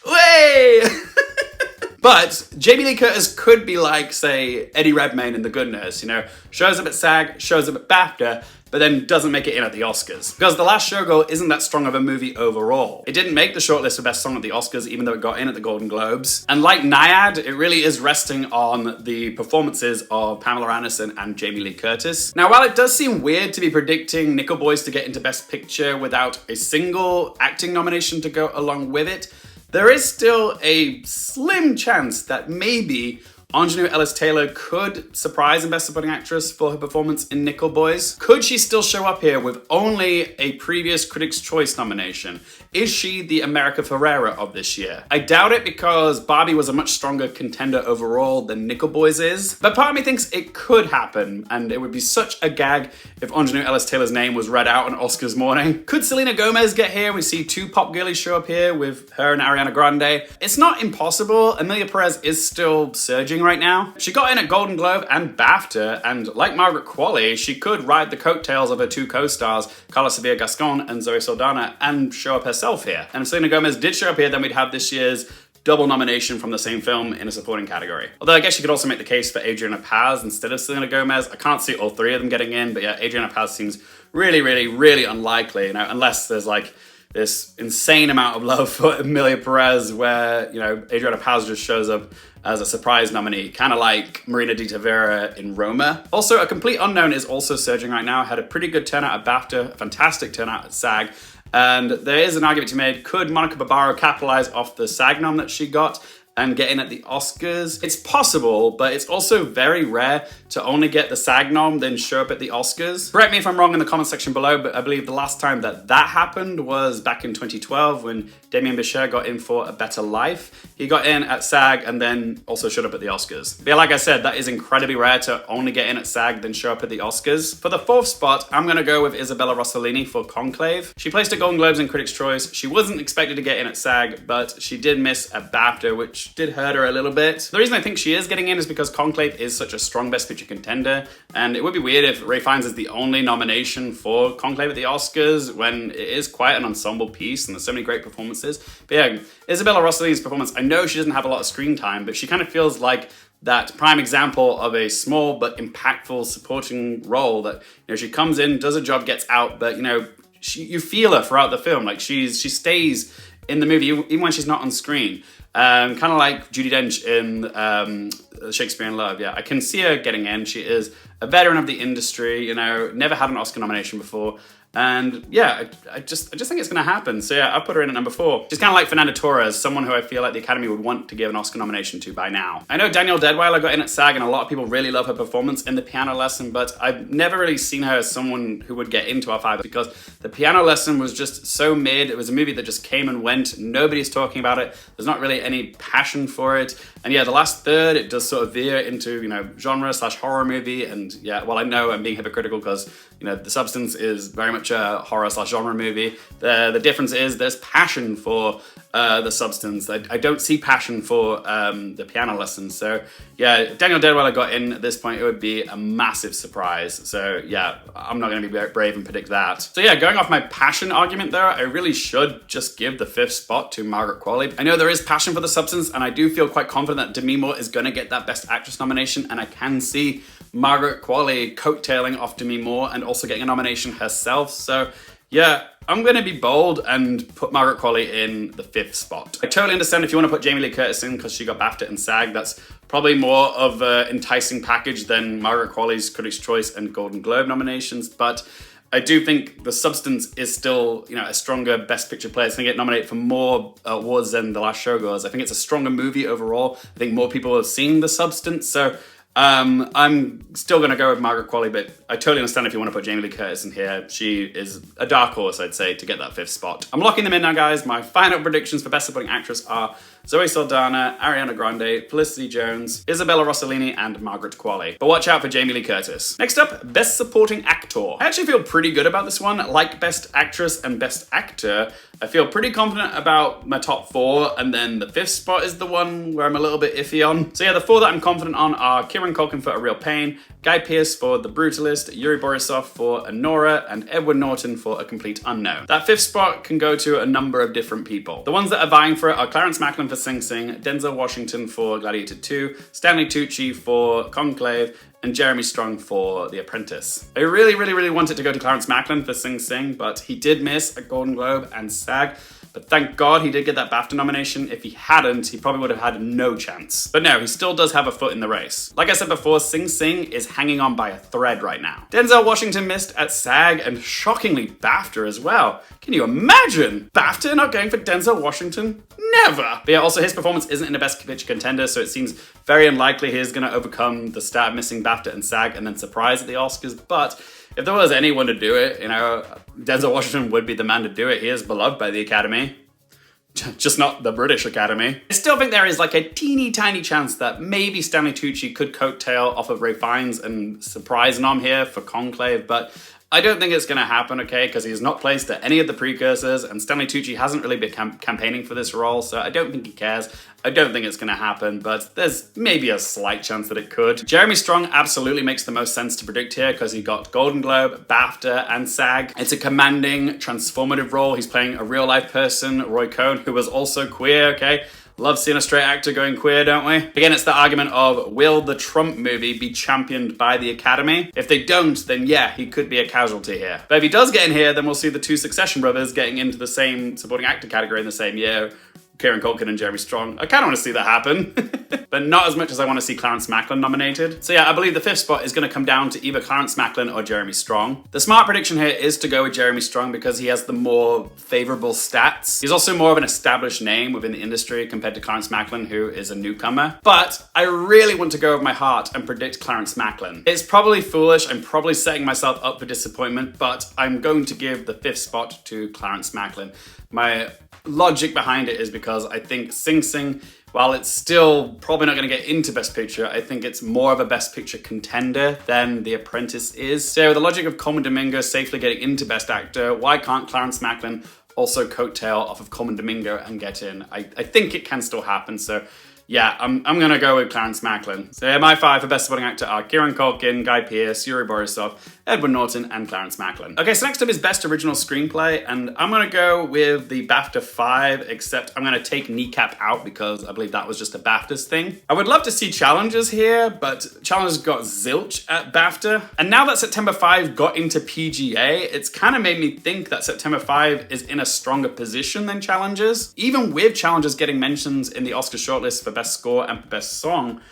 Way! But Jamie Lee Curtis could be like, say, Eddie Redmayne in The Good Nurse, you know, shows up at SAG, shows up at BAFTA, but then doesn't make it in at the Oscars. Because The Last Showgirl isn't that strong of a movie overall. It didn't make the shortlist for Best Song at the Oscars, even though it got in at the Golden Globes. And like Nyad, it really is resting on the performances of Pamela Anderson and Jamie Lee Curtis. Now, while it does seem weird to be predicting Nickel Boys to get into Best Picture without a single acting nomination to go along with it, there is still a slim chance that maybe Anjanou Ellis-Taylor could surprise in Best Supporting Actress for her performance in Nickel Boys. Could she still show up here with only a previous Critics' Choice nomination? Is she the America Ferrera of this year? I doubt it because Barbie was a much stronger contender overall than Nickel Boys is. But part of me thinks it could happen, and it would be such a gag if Anjanou Ellis-Taylor's name was read out on Oscars morning. Could Selena Gomez get here? We see 2 pop girlies show up here with her and Ariana Grande. It's not impossible. Emilia Perez is still surging doing right now. She got in at Golden Globe and BAFTA, and like Margaret Qualley, she could ride the coattails of her two co-stars, Carla Sevilla Gascon and Zoe Saldana, and show up herself here. And if Selena Gomez did show up here, then we'd have this year's double nomination from the same film in a supporting category. Although I guess you could also make the case for Adriana Paz instead of Selena Gomez. I can't see all three of them getting in, but yeah, Adriana Paz seems really, really, really unlikely, you know, unless there's like this insane amount of love for Emilia Perez where, you know, Adriana Paz just shows up as a surprise nominee, kind of like Marina Di Tavera in Roma. Also, a complete unknown is also surging right now. Had a pretty good turnout at BAFTA, a fantastic turnout at SAG, and there is an argument to be made, could Monica Barbaro capitalize off the SAG nom that she got and get in at the Oscars? It's possible, but it's also very rare to only get the SAG nom, then show up at the Oscars. Correct me if I'm wrong in the comment section below, but I believe the last time that happened was back in 2012 when Damien Bichir got in for A Better Life. He got in at SAG and then also showed up at the Oscars. But yeah, like I said, that is incredibly rare to only get in at SAG, then show up at the Oscars. For the fourth spot, I'm gonna go with Isabella Rossellini for Conclave. She placed at Golden Globes and Critics' Choice. She wasn't expected to get in at SAG, but she did miss a BAFTA, which did hurt her a little bit. The reason I think she is getting in is because Conclave is such a strong Best Picture contender, and it would be weird if Ralph Fiennes is the only nomination for Conclave at the Oscars when it is quite an ensemble piece and there's so many great performances. But yeah, Isabella Rossellini's performance, I know she doesn't have a lot of screen time, but she kind of feels like that prime example of a small but impactful supporting role that, you know, she comes in, does a job, gets out, but you know, you feel her throughout the film. Like she stays in the movie even when she's not on screen. Kind of like Judi Dench in Shakespeare in Love. Yeah, I can see her getting in. She is a veteran of the industry, you know, never had an Oscar nomination before. And yeah, I just think it's gonna happen. So yeah, I put her in at number 4. She's kind of like Fernanda Torres, someone who I feel like the Academy would want to give an Oscar nomination to by now. I know Danielle Deadwyler got in at SAG and a lot of people really love her performance in The Piano Lesson, but I've never really seen her as someone who would get into our 5 because The Piano Lesson was just so mid. It was a movie that just came and went. Nobody's talking about it. There's not really any passion for it. And yeah, the last third, it does sort of veer into, you know, genre/horror movie. And yeah, well, I know I'm being hypocritical because, you know, The Substance is very much a horror/genre movie. The difference is there's passion for The Substance. I don't see passion for The Piano Lesson. So yeah, if Daniel Deadwyler got in at this point, it would be a massive surprise. So yeah, I'm not going to be brave and predict that. So yeah, going off my passion argument there, I really should just give the 5th spot to Margaret Qualley. I know there is passion for The Substance, and I do feel quite confident that Demi Moore is going to get that Best Actress nomination, and I can see Margaret Qualley coattailing off Demi Moore and also getting a nomination herself. So yeah, I'm going to be bold and put Margaret Qualley in the 5th spot. I totally understand if you want to put Jamie Lee Curtis in because she got BAFTA and SAG. That's probably more of an enticing package than Margaret Qualley's Critics' Choice and Golden Globe nominations, but I do think The Substance is still, you know, a stronger Best Picture play. It's going to get nominated for more awards than The Last Showgirls. I think it's a stronger movie overall. I think more people have seen The Substance, so I'm still going to go with Margaret Qualley, but I totally understand if you want to put Jamie Lee Curtis in here. She is a dark horse, I'd say, to get that 5th spot. I'm locking them in now, guys. My final predictions for Best Supporting Actress are Zoe Saldana, Ariana Grande, Felicity Jones, Isabella Rossellini, and Margaret Qualley. But watch out for Jamie Lee Curtis. Next up, Best Supporting Actor. I actually feel pretty good about this one. Like Best Actress and Best Actor, I feel pretty confident about my top 4, and then the 5th spot is the one where I'm a little bit iffy on. So yeah, the 4 that I'm confident on are Kieran Culkin for A Real Pain, Guy Pearce for The Brutalist, Yuri Borisov for Anora, and Edward Norton for A Complete Unknown. That 5th spot can go to a number of different people. The ones that are vying for it are Clarence Macklin for Sing Sing, Denzel Washington for Gladiator 2, Stanley Tucci for Conclave, and Jeremy Strong for The Apprentice. I really wanted to go to Clarence Macklin for Sing Sing, but he did miss a Golden Globe and SAG. But thank God he did get that BAFTA nomination. If he hadn't, he probably would have had no chance. But no, he still does have a foot in the race. Like I said before, Sing Sing is hanging on by a thread right now. Denzel Washington missed at SAG and shockingly BAFTA as well. Can you imagine? BAFTA not going for Denzel Washington? Never! But yeah, also his performance isn't in a Best Picture contender, so it seems very unlikely he's gonna overcome the stat missing BAFTA and SAG and then surprise at the Oscars. But if there was anyone to do it, you know, Denzel Washington would be the man to do it. He is beloved by the Academy. Just not the British Academy. I still think there is like a teeny tiny chance that maybe Stanley Tucci could coattail off of Ralph Fiennes and surprise nom here for Conclave, but I don't think it's going to happen, okay, because he's not placed at any of the precursors, and Stanley Tucci hasn't really been campaigning for this role, so I don't think he cares. I don't think it's going to happen, but there's maybe a slight chance that it could. Jeremy Strong absolutely makes the most sense to predict here because he got Golden Globe, BAFTA, and SAG. It's a commanding, transformative role. He's playing a real-life person, Roy Cohn, who was also queer, okay? Love seeing a straight actor going queer, don't we? Again, it's the argument of, will the Trump movie be championed by the Academy? If they don't, then yeah, he could be a casualty here. But if he does get in here, then we'll see the two Succession brothers getting into the same supporting actor category in the same year. Kieran Culkin and Jeremy Strong. I kind of want to see that happen, but not as much as I want to see Clarence Macklin nominated. So yeah, I believe the fifth spot is going to come down to either Clarence Macklin or Jeremy Strong. The smart prediction here is to go with Jeremy Strong because he has the more favorable stats. He's also more of an established name within the industry compared to Clarence Macklin, who is a newcomer. But I really want to go with my heart and predict Clarence Macklin. It's probably foolish. I'm probably setting myself up for disappointment, but I'm going to give the fifth spot to Clarence Macklin. My logic behind it is because I think Sing Sing, while it's still probably not going to get into Best Picture, I think it's more of a Best Picture contender than The Apprentice is. So with the logic of Colman Domingo safely getting into Best Actor, why can't Clarence Macklin also coattail off of Colman Domingo and get in? I think it can still happen, so yeah, I'm going to go with Clarence Macklin. So yeah, my five for Best Supporting Actor are Kieran Culkin, Guy Pearce, Yuri Borisov, Edward Norton, and Clarence Macklin. Okay, so next up is Best Original Screenplay, and I'm going to go with the BAFTA 5, except I'm going to take Kneecap out because I believe that was just a BAFTAs thing. I would love to see Challengers here, but Challengers got zilch at BAFTA. And now that September 5 got into PGA, it's kind of made me think that September 5 is in a stronger position than Challengers. Even with Challengers getting mentions in the Oscar shortlist for Best Score and for Best Song,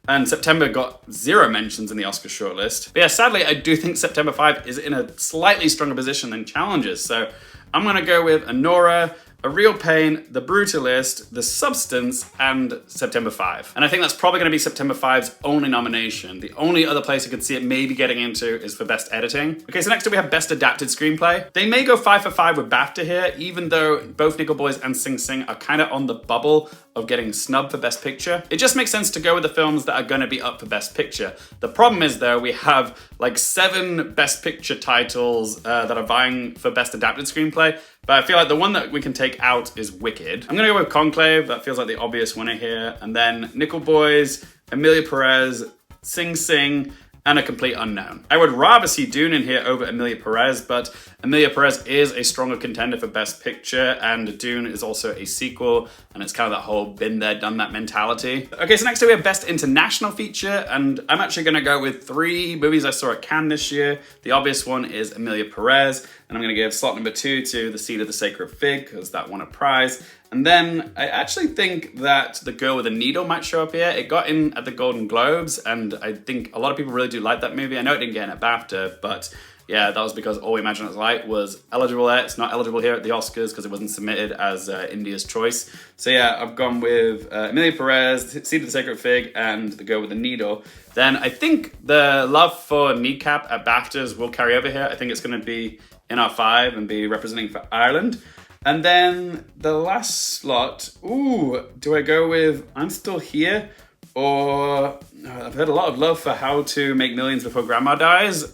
and September got 0 mentions in the Oscar shortlist. But yeah, sadly, I do think September 5 is in a slightly stronger position than Challengers. So I'm going to go with Anora, A Real Pain, The Brutalist, The Substance, and September 5. And I think that's probably going to be September 5's only nomination. The only other place I could see it maybe getting into is for Best Editing. Okay, so next up we have Best Adapted Screenplay. They may go 5 for 5 with BAFTA here, even though both Nickel Boys and Sing Sing are kind of on the bubble of getting snubbed for Best Picture. It just makes sense to go with the films that are going to be up for Best Picture. The problem is, though, we have like 7 Best Picture titles that are vying for Best Adapted Screenplay, but I feel like the one that we can take out is Wicked. I'm gonna go with Conclave, that feels like the obvious winner here, and then Nickel Boys, Emilia Perez, Sing Sing, and A Complete Unknown. I would rather see Dune in here over Emilia Perez, but Emilia Perez is a stronger contender for Best Picture, and Dune is also a sequel, and it's kind of that whole been there, done that mentality. Okay, so next up we have Best International Feature, and I'm actually gonna go with 3 movies I saw at Cannes this year. The obvious one is Emilia Perez, and I'm gonna give slot number 2 to The Seed of the Sacred Fig, because that won a prize. And then I actually think that The Girl with a Needle might show up here. It got in at the Golden Globes, and I think a lot of people really do like that movie. I know it didn't get in at BAFTA, but yeah, that was because All We Imagine It's Light was eligible there. It's not eligible here at the Oscars because it wasn't submitted as India's choice. So yeah, I've gone with Emilia Perez, Seed of the Sacred Fig, and The Girl with the Needle. Then I think the love for Kneecap at BAFTAs will carry over here. I think it's going to be in our 5 and be representing for Ireland. And then the last slot, do I go with I'm Still Here? Or I've heard a lot of love for How to Make Millions Before Grandma Dies.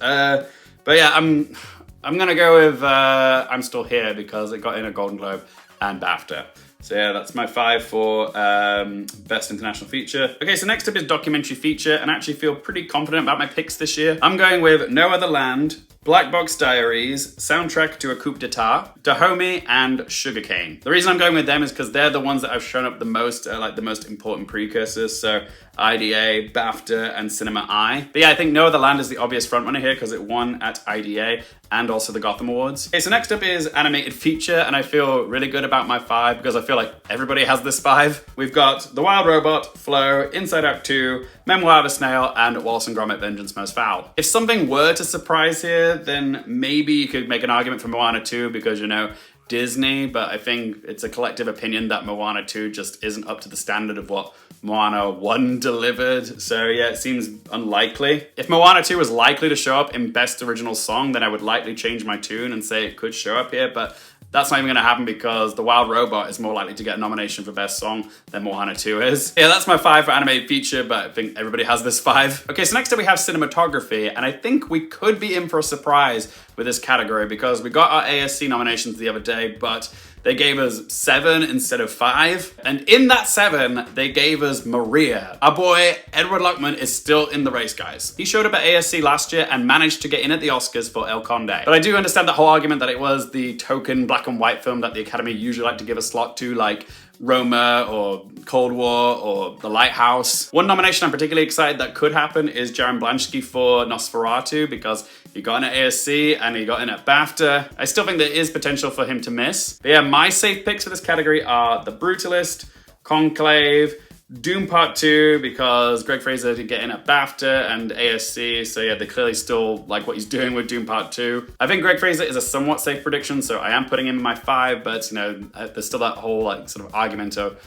But yeah, I'm gonna go with I'm Still Here because it got in a Golden Globe and BAFTA. So yeah, that's my 5 for Best International Feature. Okay, so next up is Documentary Feature, and I actually feel pretty confident about my picks this year. I'm going with No Other Land, Black Box Diaries, Soundtrack to a Coup d'Etat, Dahomey, and Sugarcane. The reason I'm going with them is because they're the ones that have shown up the most, like the most important precursors. So IDA, BAFTA, and Cinema Eye. But yeah, I think No Other Land is the obvious frontrunner here because it won at IDA and also the Gotham Awards. Okay, so next up is Animated Feature, and I feel really good about my 5 because I feel like everybody has this 5. We've got The Wild Robot, Flow, Inside Out 2, Memoir of a Snail, and Wallace and Gromit: Vengeance Most Foul. If something were to surprise here, then maybe you could make an argument for Moana 2 because, you know, Disney, but I think it's a collective opinion that Moana 2 just isn't up to the standard of what Moana 1 delivered. So yeah, it seems unlikely. If Moana 2 was likely to show up in Best Original Song, then I would likely change my tune and say it could show up here, but that's not even gonna happen because The Wild Robot is more likely to get a nomination for Best Song than Moana 2 is. Yeah, that's my 5 for animated feature, but I think everybody has this 5. Okay, so next up we have cinematography, and I think we could be in for a surprise with this category because we got our ASC nominations the other day, but they gave us 7 instead of 5. And in that 7, they gave us Maria. Our boy, Edward Luckman, is still in the race, guys. He showed up at ASC last year and managed to get in at the Oscars for El Conde. But I do understand the whole argument that it was the token black and white film that the Academy usually like to give a slot to, like Roma or Cold War or The Lighthouse. One nomination I'm particularly excited that could happen is Jaron Blansky for Nosferatu because he got in at ASC and he got in at BAFTA. I still think there is potential for him to miss. But yeah, my safe picks for this category are The Brutalist, Conclave, Doom Part 2 because Greg Fraser did get in at BAFTA and ASC, so yeah, they clearly still like what he's doing with Doom Part 2. I think Greg Fraser is a somewhat safe prediction, so I am putting him in my 5, but you know, there's still that whole like sort of argument of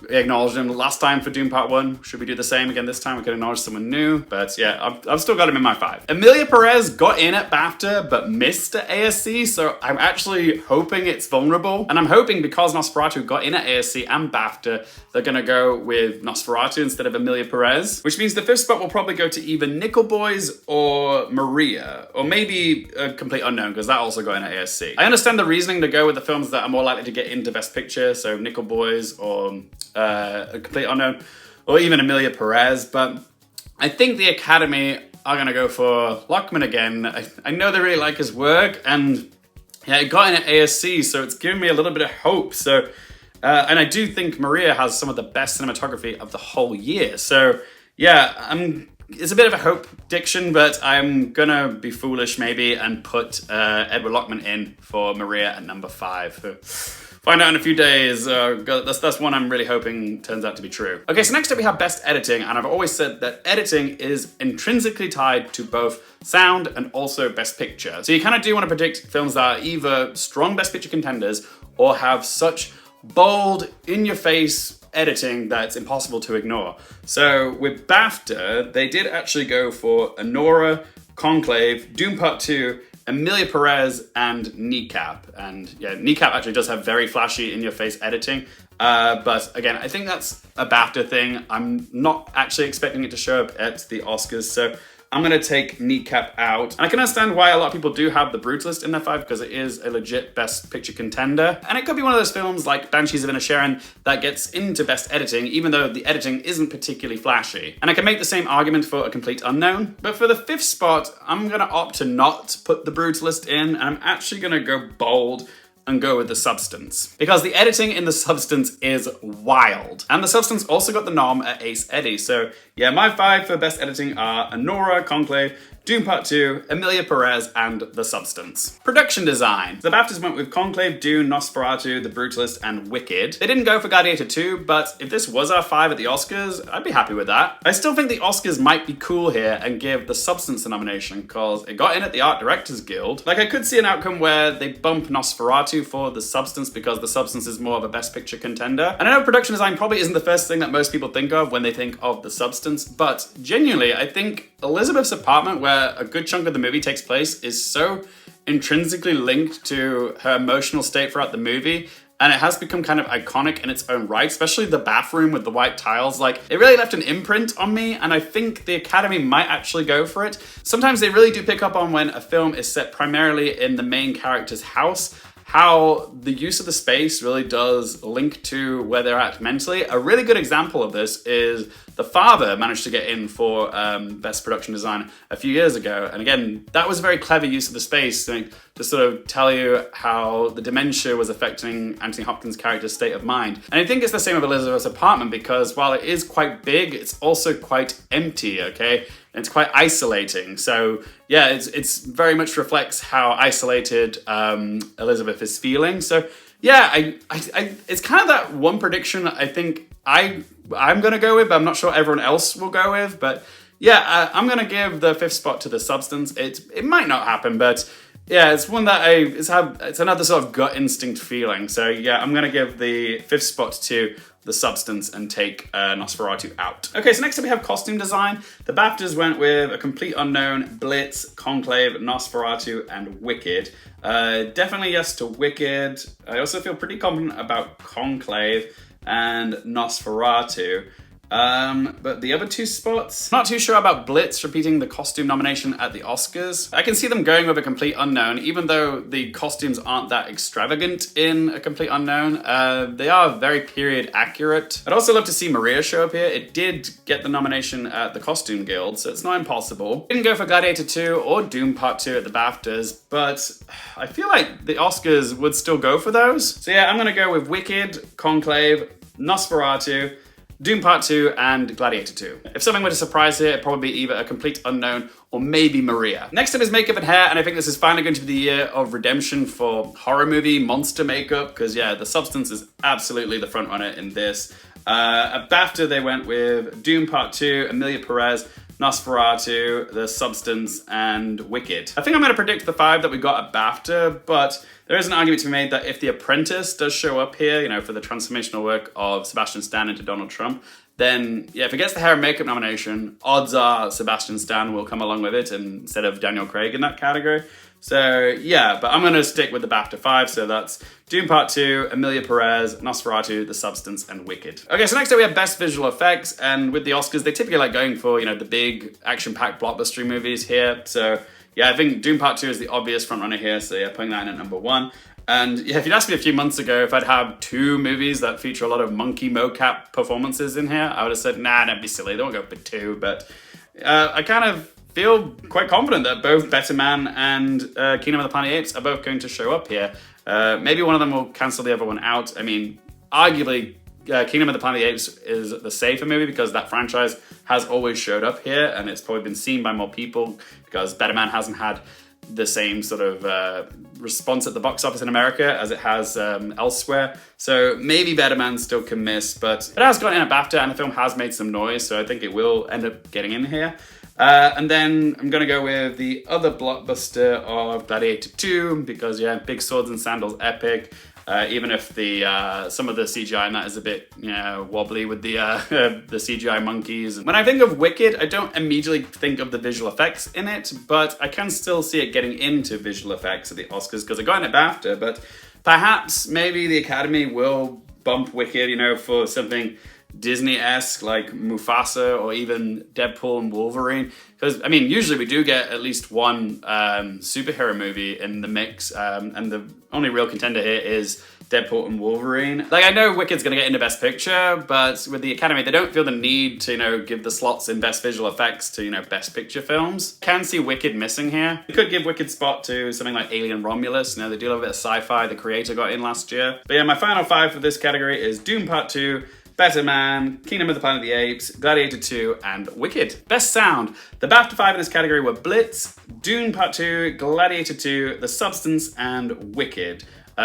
we acknowledged him last time for Doom Part 1. Should we do the same again this time? We could acknowledge someone new. But yeah, I've still got him in my 5. Emilia Perez got in at BAFTA, but missed at ASC, so I'm actually hoping it's vulnerable. And I'm hoping because Nosferatu got in at ASC and BAFTA, they're gonna go with Nosferatu instead of Emilia Perez, which means the 5th spot will probably go to either Nickel Boys or Maria, or maybe a complete unknown, because that also got in at ASC. I understand the reasoning to go with the films that are more likely to get into Best Picture, so Nickel Boys or a complete unknown, or even Emilia Perez, but I think the Academy are gonna go for Luckman again. I know they really like his work, and yeah, it got in at ASC, so it's giving me a little bit of hope. So, and I do think Maria has some of the best cinematography of the whole year. So yeah, it's a bit of a hope prediction, but I'm gonna be foolish maybe and put Edward Luckman in for Maria at number 5. Find out in a few days. That's one I'm really hoping turns out to be true. Okay, so next up we have Best Editing, and I've always said that editing is intrinsically tied to both sound and also Best Picture. So you kind of do want to predict films that are either strong Best Picture contenders or have such bold, in-your-face editing that's impossible to ignore. So with BAFTA, they did actually go for Anora, Conclave, Doom Part 2, Emilia Perez, and Kneecap. And yeah, Kneecap actually does have very flashy in-your-face editing. But again, I think that's a BAFTA thing. I'm not actually expecting it to show up at the Oscars, so I'm gonna take Kneecap out. And I can understand why a lot of people do have The Brutalist in their 5 because it is a legit Best Picture contender. And it could be one of those films like Banshees of Inisherin that gets into Best Editing, even though the editing isn't particularly flashy. And I can make the same argument for A Complete Unknown. But for the 5th spot, I'm gonna opt to not put The Brutalist in, and I'm actually gonna go bold and go with The Substance. Because the editing in The Substance is wild. And The Substance also got the nom at Ace Eddie. So yeah, my 5 for Best Editing are Anora, Conclave, Doom Part 2, Emilia Perez, and The Substance. Production design. The BAFTAs went with Conclave, Dune, Nosferatu, The Brutalist, and Wicked. They didn't go for Gladiator 2, but if this was our 5 at the Oscars, I'd be happy with that. I still think the Oscars might be cool here and give The Substance a nomination, because it got in at the Art Directors Guild. Like, I could see an outcome where they bump Nosferatu for The Substance because The Substance is more of a Best Picture contender. And I know production design probably isn't the first thing that most people think of when they think of The Substance, but genuinely, I think Elizabeth's apartment, where a good chunk of the movie takes place, is so intrinsically linked to her emotional state throughout the movie, and it has become kind of iconic in its own right, especially the bathroom with the white tiles. Like, it really left an imprint on me, and I think the Academy might actually go for it. Sometimes they really do pick up on when a film is set primarily in the main character's house, how the use of the space really does link to where they're at mentally. A really good example of this is The Father managed to get in for Best Production Design a few years ago. And again, that was a very clever use of the space to sort of tell you how the dementia was affecting Anthony Hopkins' character's state of mind. And I think it's the same with Elizabeth's apartment, because while it is quite big, it's also quite empty, okay? And it's quite isolating. So yeah, it's very much reflects how isolated Elizabeth is feeling. So yeah, I it's kind of that one prediction I think I'm gonna go with, but I'm not sure everyone else will go with. But yeah, I'm gonna give the 5th spot to The Substance. It might not happen, but yeah, it's one that it's another sort of gut instinct feeling. So yeah, I'm gonna give the 5th spot to The Substance and take Nosferatu out. Okay, so next up we have costume design. The BAFTAs went with A Complete Unknown, Blitz, Conclave, Nosferatu, and Wicked. Definitely yes to Wicked. I also feel pretty confident about Conclave and Nosferatu. But the other two spots, not too sure about Blitz repeating the costume nomination at the Oscars. I can see them going with a complete unknown, even though the costumes aren't that extravagant in A Complete Unknown. They are very period accurate. I'd also love to see Maria show up here. It did get the nomination at the Costume Guild, so it's not impossible. Didn't go for Gladiator 2 or Doom Part 2 at the BAFTAs, but I feel like the Oscars would still go for those. So yeah, I'm gonna go with Wicked, Conclave, Nosferatu, Doom Part 2, and Gladiator 2. If something were to surprise here, it'd probably be either A Complete Unknown or maybe Maria. Next up is makeup and hair, and I think this is finally going to be the year of redemption for horror movie monster makeup, because yeah, The Substance is absolutely the front runner in this. At BAFTA, they went with Doom Part 2, Emilia Perez, Nosferatu, The Substance, and Wicked. I think I'm going to predict the 5 that we got at BAFTA, but there is an argument to be made that if The Apprentice does show up here, you know, for the transformational work of Sebastian Stan into Donald Trump, then yeah, if it gets the hair and makeup nomination, odds are Sebastian Stan will come along with it instead of Daniel Craig in that category. So yeah, but I'm going to stick with the BAFTA 5, so that's Doom Part 2, Emilia Perez, Nosferatu, The Substance, and Wicked. Okay, so next up we have Best Visual Effects, and with the Oscars, they typically like going for, you know, the big action-packed blockbuster movies here, so yeah, I think Doom Part 2 is the obvious frontrunner here, so yeah, putting that in at number 1. And yeah, if you'd asked me a few months ago if I'd have 2 movies that feature a lot of monkey mocap performances in here, I would have said, nah, don't be silly, don't go for 2, but I kind of feel quite confident that both Better Man and Kingdom of the Planet of the Apes are both going to show up here. Maybe one of them will cancel the other one out. I mean, arguably, Kingdom of the Planet of the Apes is the safer movie because that franchise has always showed up here and it's probably been seen by more people because Better Man hasn't had the same sort of response at the box office in America as it has elsewhere. So maybe Better Man still can miss, but it has gotten in at BAFTA and the film has made some noise, so I think it will end up getting in here. And then I'm gonna go with the other blockbuster of Gladiator 2 because yeah, big swords and sandals epic. Even if the some of the CGI in that is a bit, you know, wobbly with the the CGI monkeys. When I think of Wicked, I don't immediately think of the visual effects in it, but I can still see it getting into visual effects at the Oscars because I got in at BAFTA. But perhaps maybe the Academy will bump Wicked, you know, for something Disney-esque like Mufasa or even Deadpool and Wolverine, because I mean usually we do get at least one superhero movie in the mix, and the only real contender here is Deadpool and Wolverine. Like I know Wicked's gonna get into Best Picture, but with the Academy they don't feel the need to, you know, give the slots in Best Visual Effects to, you know, Best Picture films. Can see Wicked missing here. You could give Wicked spot to something like Alien Romulus. You know, they do a little bit of sci-fi. The Creator got in last year. But yeah, my final 5 for this category is Doom Part 2, Better Man, Kingdom of the Planet of the Apes, Gladiator 2, and Wicked. Best Sound. The BAFTA 5 in this category were Blitz, Dune Part 2, Gladiator 2, The Substance, and Wicked.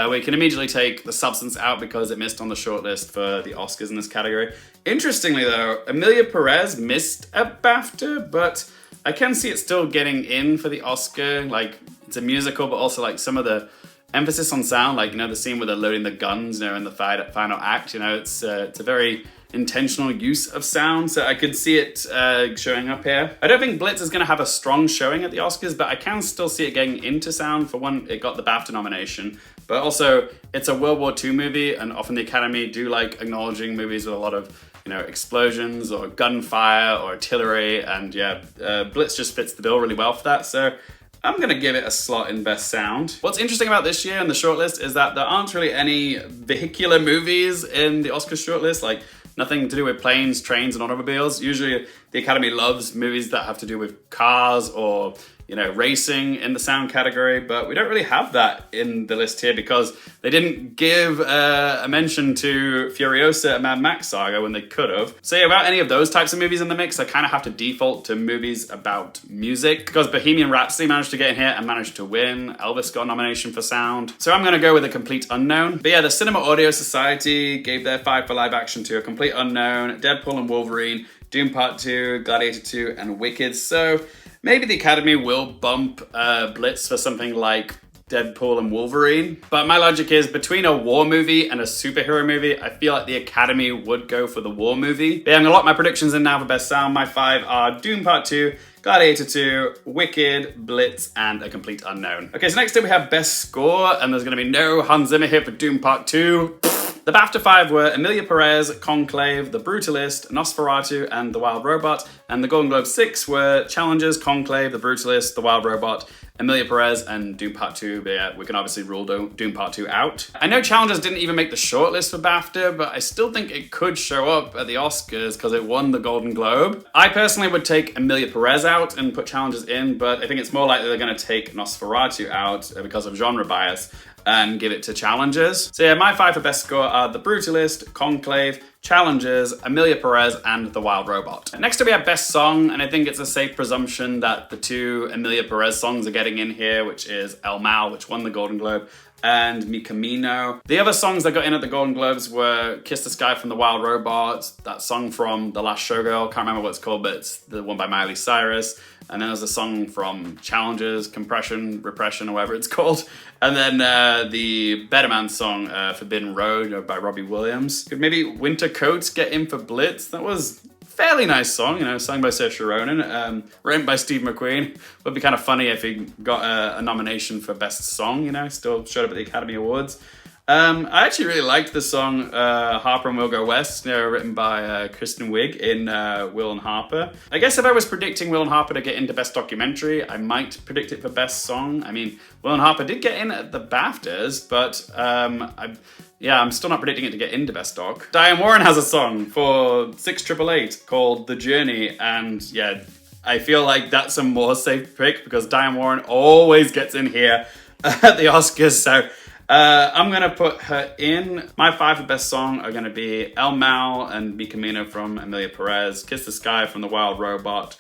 We can immediately take The Substance out because it missed on the shortlist for the Oscars in this category. Interestingly though, Emilia Perez missed at BAFTA, but I can see it still getting in for the Oscar. Like, it's a musical, but also like some of the emphasis on sound, like, you know, the scene where they're loading the guns, you know, in the final act, you know, it's a very intentional use of sound, so I could see it showing up here. I don't think Blitz is going to have a strong showing at the Oscars, but I can still see it getting into sound. For one, it got the BAFTA nomination, but also it's a World War II movie, and often the Academy do like acknowledging movies with a lot of, you know, explosions or gunfire or artillery, and yeah, Blitz just fits the bill really well for that, so I'm gonna give it a slot in Best Sound. What's interesting about this year in the shortlist is that there aren't really any vehicular movies in the Oscars shortlist, like nothing to do with planes, trains, and automobiles. Usually the Academy loves movies that have to do with cars or, you know, racing in the sound category, but we don't really have that in the list here because they didn't give a mention to Furiosa and Mad Max Saga when they could have. So yeah, without any of those types of movies in the mix, I kind of have to default to movies about music because Bohemian Rhapsody managed to get in here and managed to win. Elvis got a nomination for sound. So I'm gonna go with A Complete Unknown. But yeah, the Cinema Audio Society gave their 5 for live action to A Complete Unknown, Deadpool and Wolverine, Doom Part 2, Gladiator 2, and Wicked. So maybe the Academy will bump Blitz for something like Deadpool and Wolverine. But my logic is between a war movie and a superhero movie, I feel like the Academy would go for the war movie. But yeah, I'm gonna lock my predictions in now for Best Sound. My 5 are Doom Part 2, Gladiator 2, Wicked, Blitz, and A Complete Unknown. Okay, so next up we have Best Score, and there's gonna be no Hans Zimmer here for Doom Part 2. The BAFTA 5 were Emilia Perez, Conclave, The Brutalist, Nosferatu, and The Wild Robot, and the Golden Globe 6 were Challengers, Conclave, The Brutalist, The Wild Robot, Emilia Perez, and Doom Part 2, but yeah, we can obviously rule Doom Part 2 out. I know Challengers didn't even make the shortlist for BAFTA, but I still think it could show up at the Oscars because it won the Golden Globe. I personally would take Emilia Perez out and put Challengers in, but I think it's more likely they're going to take Nosferatu out because of genre bias and give it to Challengers. So yeah, my 5 for Best Score are The Brutalist, Conclave, Challengers, Emilia Perez, and The Wild Robot. Next up we have Best Song, and I think it's a safe presumption that the 2 Emilia Perez songs are getting in here, which is El Mal, which won the Golden Globe, and Mi Camino. The other songs that got in at the Golden Globes were Kiss the Sky from The Wild Robot, that song from The Last Showgirl, can't remember what it's called, but it's the one by Miley Cyrus. And then there's a song from Challengers, Compression, Repression, or whatever it's called. And then the Better Man song, Forbidden Road, by Robbie Williams. Could maybe Winter Coats get in for Blitz? That was a fairly nice song, you know, sung by Saoirse Ronan, written by Steve McQueen. Would be kind of funny if he got a nomination for Best Song, you know, still showed up at the Academy Awards. I actually really liked the song Harper and We'll Go West, you know, written by Kristen Wiig in Will and Harper. I guess if I was predicting Will and Harper to get into Best Documentary, I might predict it for Best Song. I mean, Will and Harper did get in at the BAFTAs, but I'm still not predicting it to get into Best Doc. Diane Warren has a song for 6888 called The Journey, and yeah, I feel like that's a more safe pick because Diane Warren always gets in here at the Oscars, so I'm gonna put her in. My 5 for Best Song are gonna be El Mal and Mi Camino from Emilia Perez, Kiss the Sky from The Wild Robot,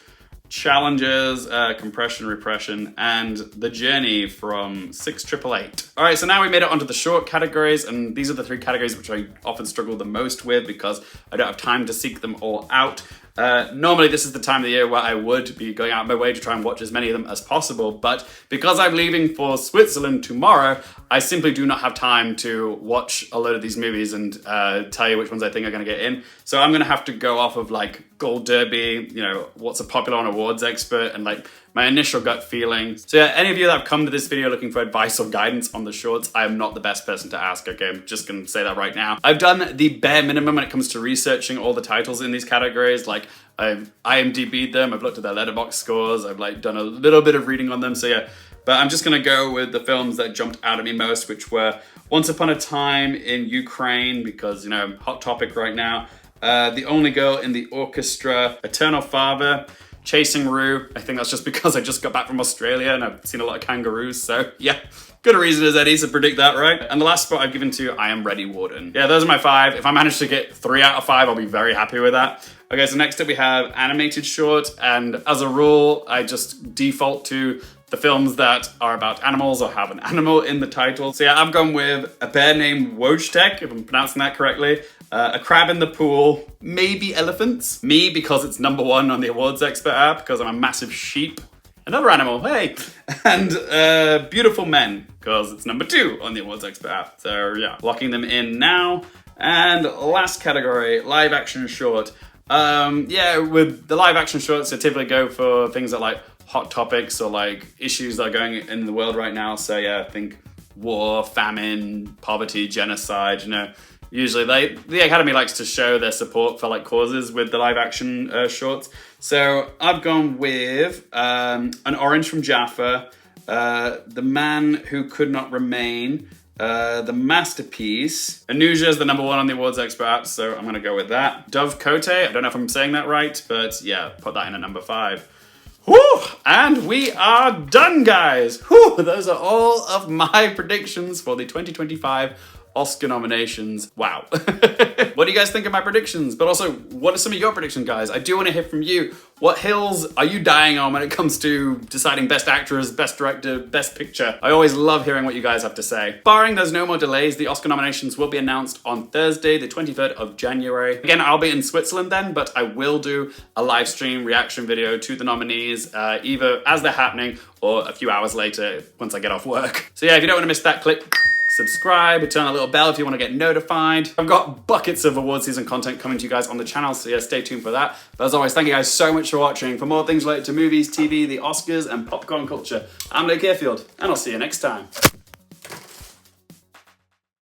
Challengers, Compression, Repression, and The Journey from 6888. All right, so now we made it onto the short categories, and these are the 3 categories which I often struggle the most with because I don't have time to seek them all out. Normally this is the time of the year where I would be going out of my way to try and watch as many of them as possible, but because I'm leaving for Switzerland tomorrow, I simply do not have time to watch a load of these movies and tell you which ones I think are going to get in. So I'm going to have to go off of like Gold Derby, you know, what's a popular on awards expert, and like my initial gut feeling. So yeah, any of you that have come to this video looking for advice or guidance on the shorts, I am not the best person to ask, okay? I'm just gonna say that right now. I've done the bare minimum when it comes to researching all the titles in these categories. Like, I've IMDb'd them, I've looked at their letterbox scores, I've like done a little bit of reading on them, so yeah. But I'm just gonna go with the films that jumped out at me most, which were Once Upon a Time in Ukraine, because, you know, hot topic right now. The Only Girl in the Orchestra, Eternal Father, Chasing Rue. I think that's just because I just got back from Australia and I've seen a lot of kangaroos, so yeah, good a reason as any to predict that, right? And the last spot I've given to I Am Ready Warden. Yeah, those are my 5. If I manage to get 3 out of 5, I'll be very happy with that. Okay, so next up we have animated short, and as a rule, I just default to the films that are about animals or have an animal in the title. So yeah, I've gone with A Bear Named Wojtek, if I'm pronouncing that correctly, A Crab in the Pool, maybe Elephants, Me because it's #1 on the awards expert app because I'm a massive sheep, another animal, hey, and Beautiful Men because it's #2 on the awards expert app. So yeah, locking them in now. And last category, live action short. Yeah, with the live action shorts, I typically go for things that like hot topics or like issues that are going in the world right now. So yeah, I think war, famine, poverty, genocide, you know, usually the Academy likes to show their support for like causes with the live action shorts. So I've gone with An Orange from Jaffa, The Man Who Could Not Remain, The Masterpiece. Anuja is the #1 on the awards expert app, so I'm gonna go with that. Dove Cote, I don't know if I'm saying that right, but yeah, put that in at #5. Whew, and we are done, guys. Whew, those are all of my predictions for the 2025 Oscar nominations. Wow. What do you guys think of my predictions? But also, what are some of your predictions, guys? I do want to hear from you. What hills are you dying on when it comes to deciding best actress, best director, best picture? I always love hearing what you guys have to say. Barring there's no more delays, the Oscar nominations will be announced on Thursday, the 23rd of January. Again, I'll be in Switzerland then, but I will do a live stream reaction video to the nominees, either as they're happening or a few hours later once I get off work. So yeah, if you don't want to miss that, click subscribe, turn on that little bell if you want to get notified. I've got buckets of award season content coming to you guys on the channel, so yeah, stay tuned for that. But as always, thank you guys so much for watching. For more things related to movies, TV, the Oscars, and popcorn culture, I'm Hearfield, and I'll see you next time.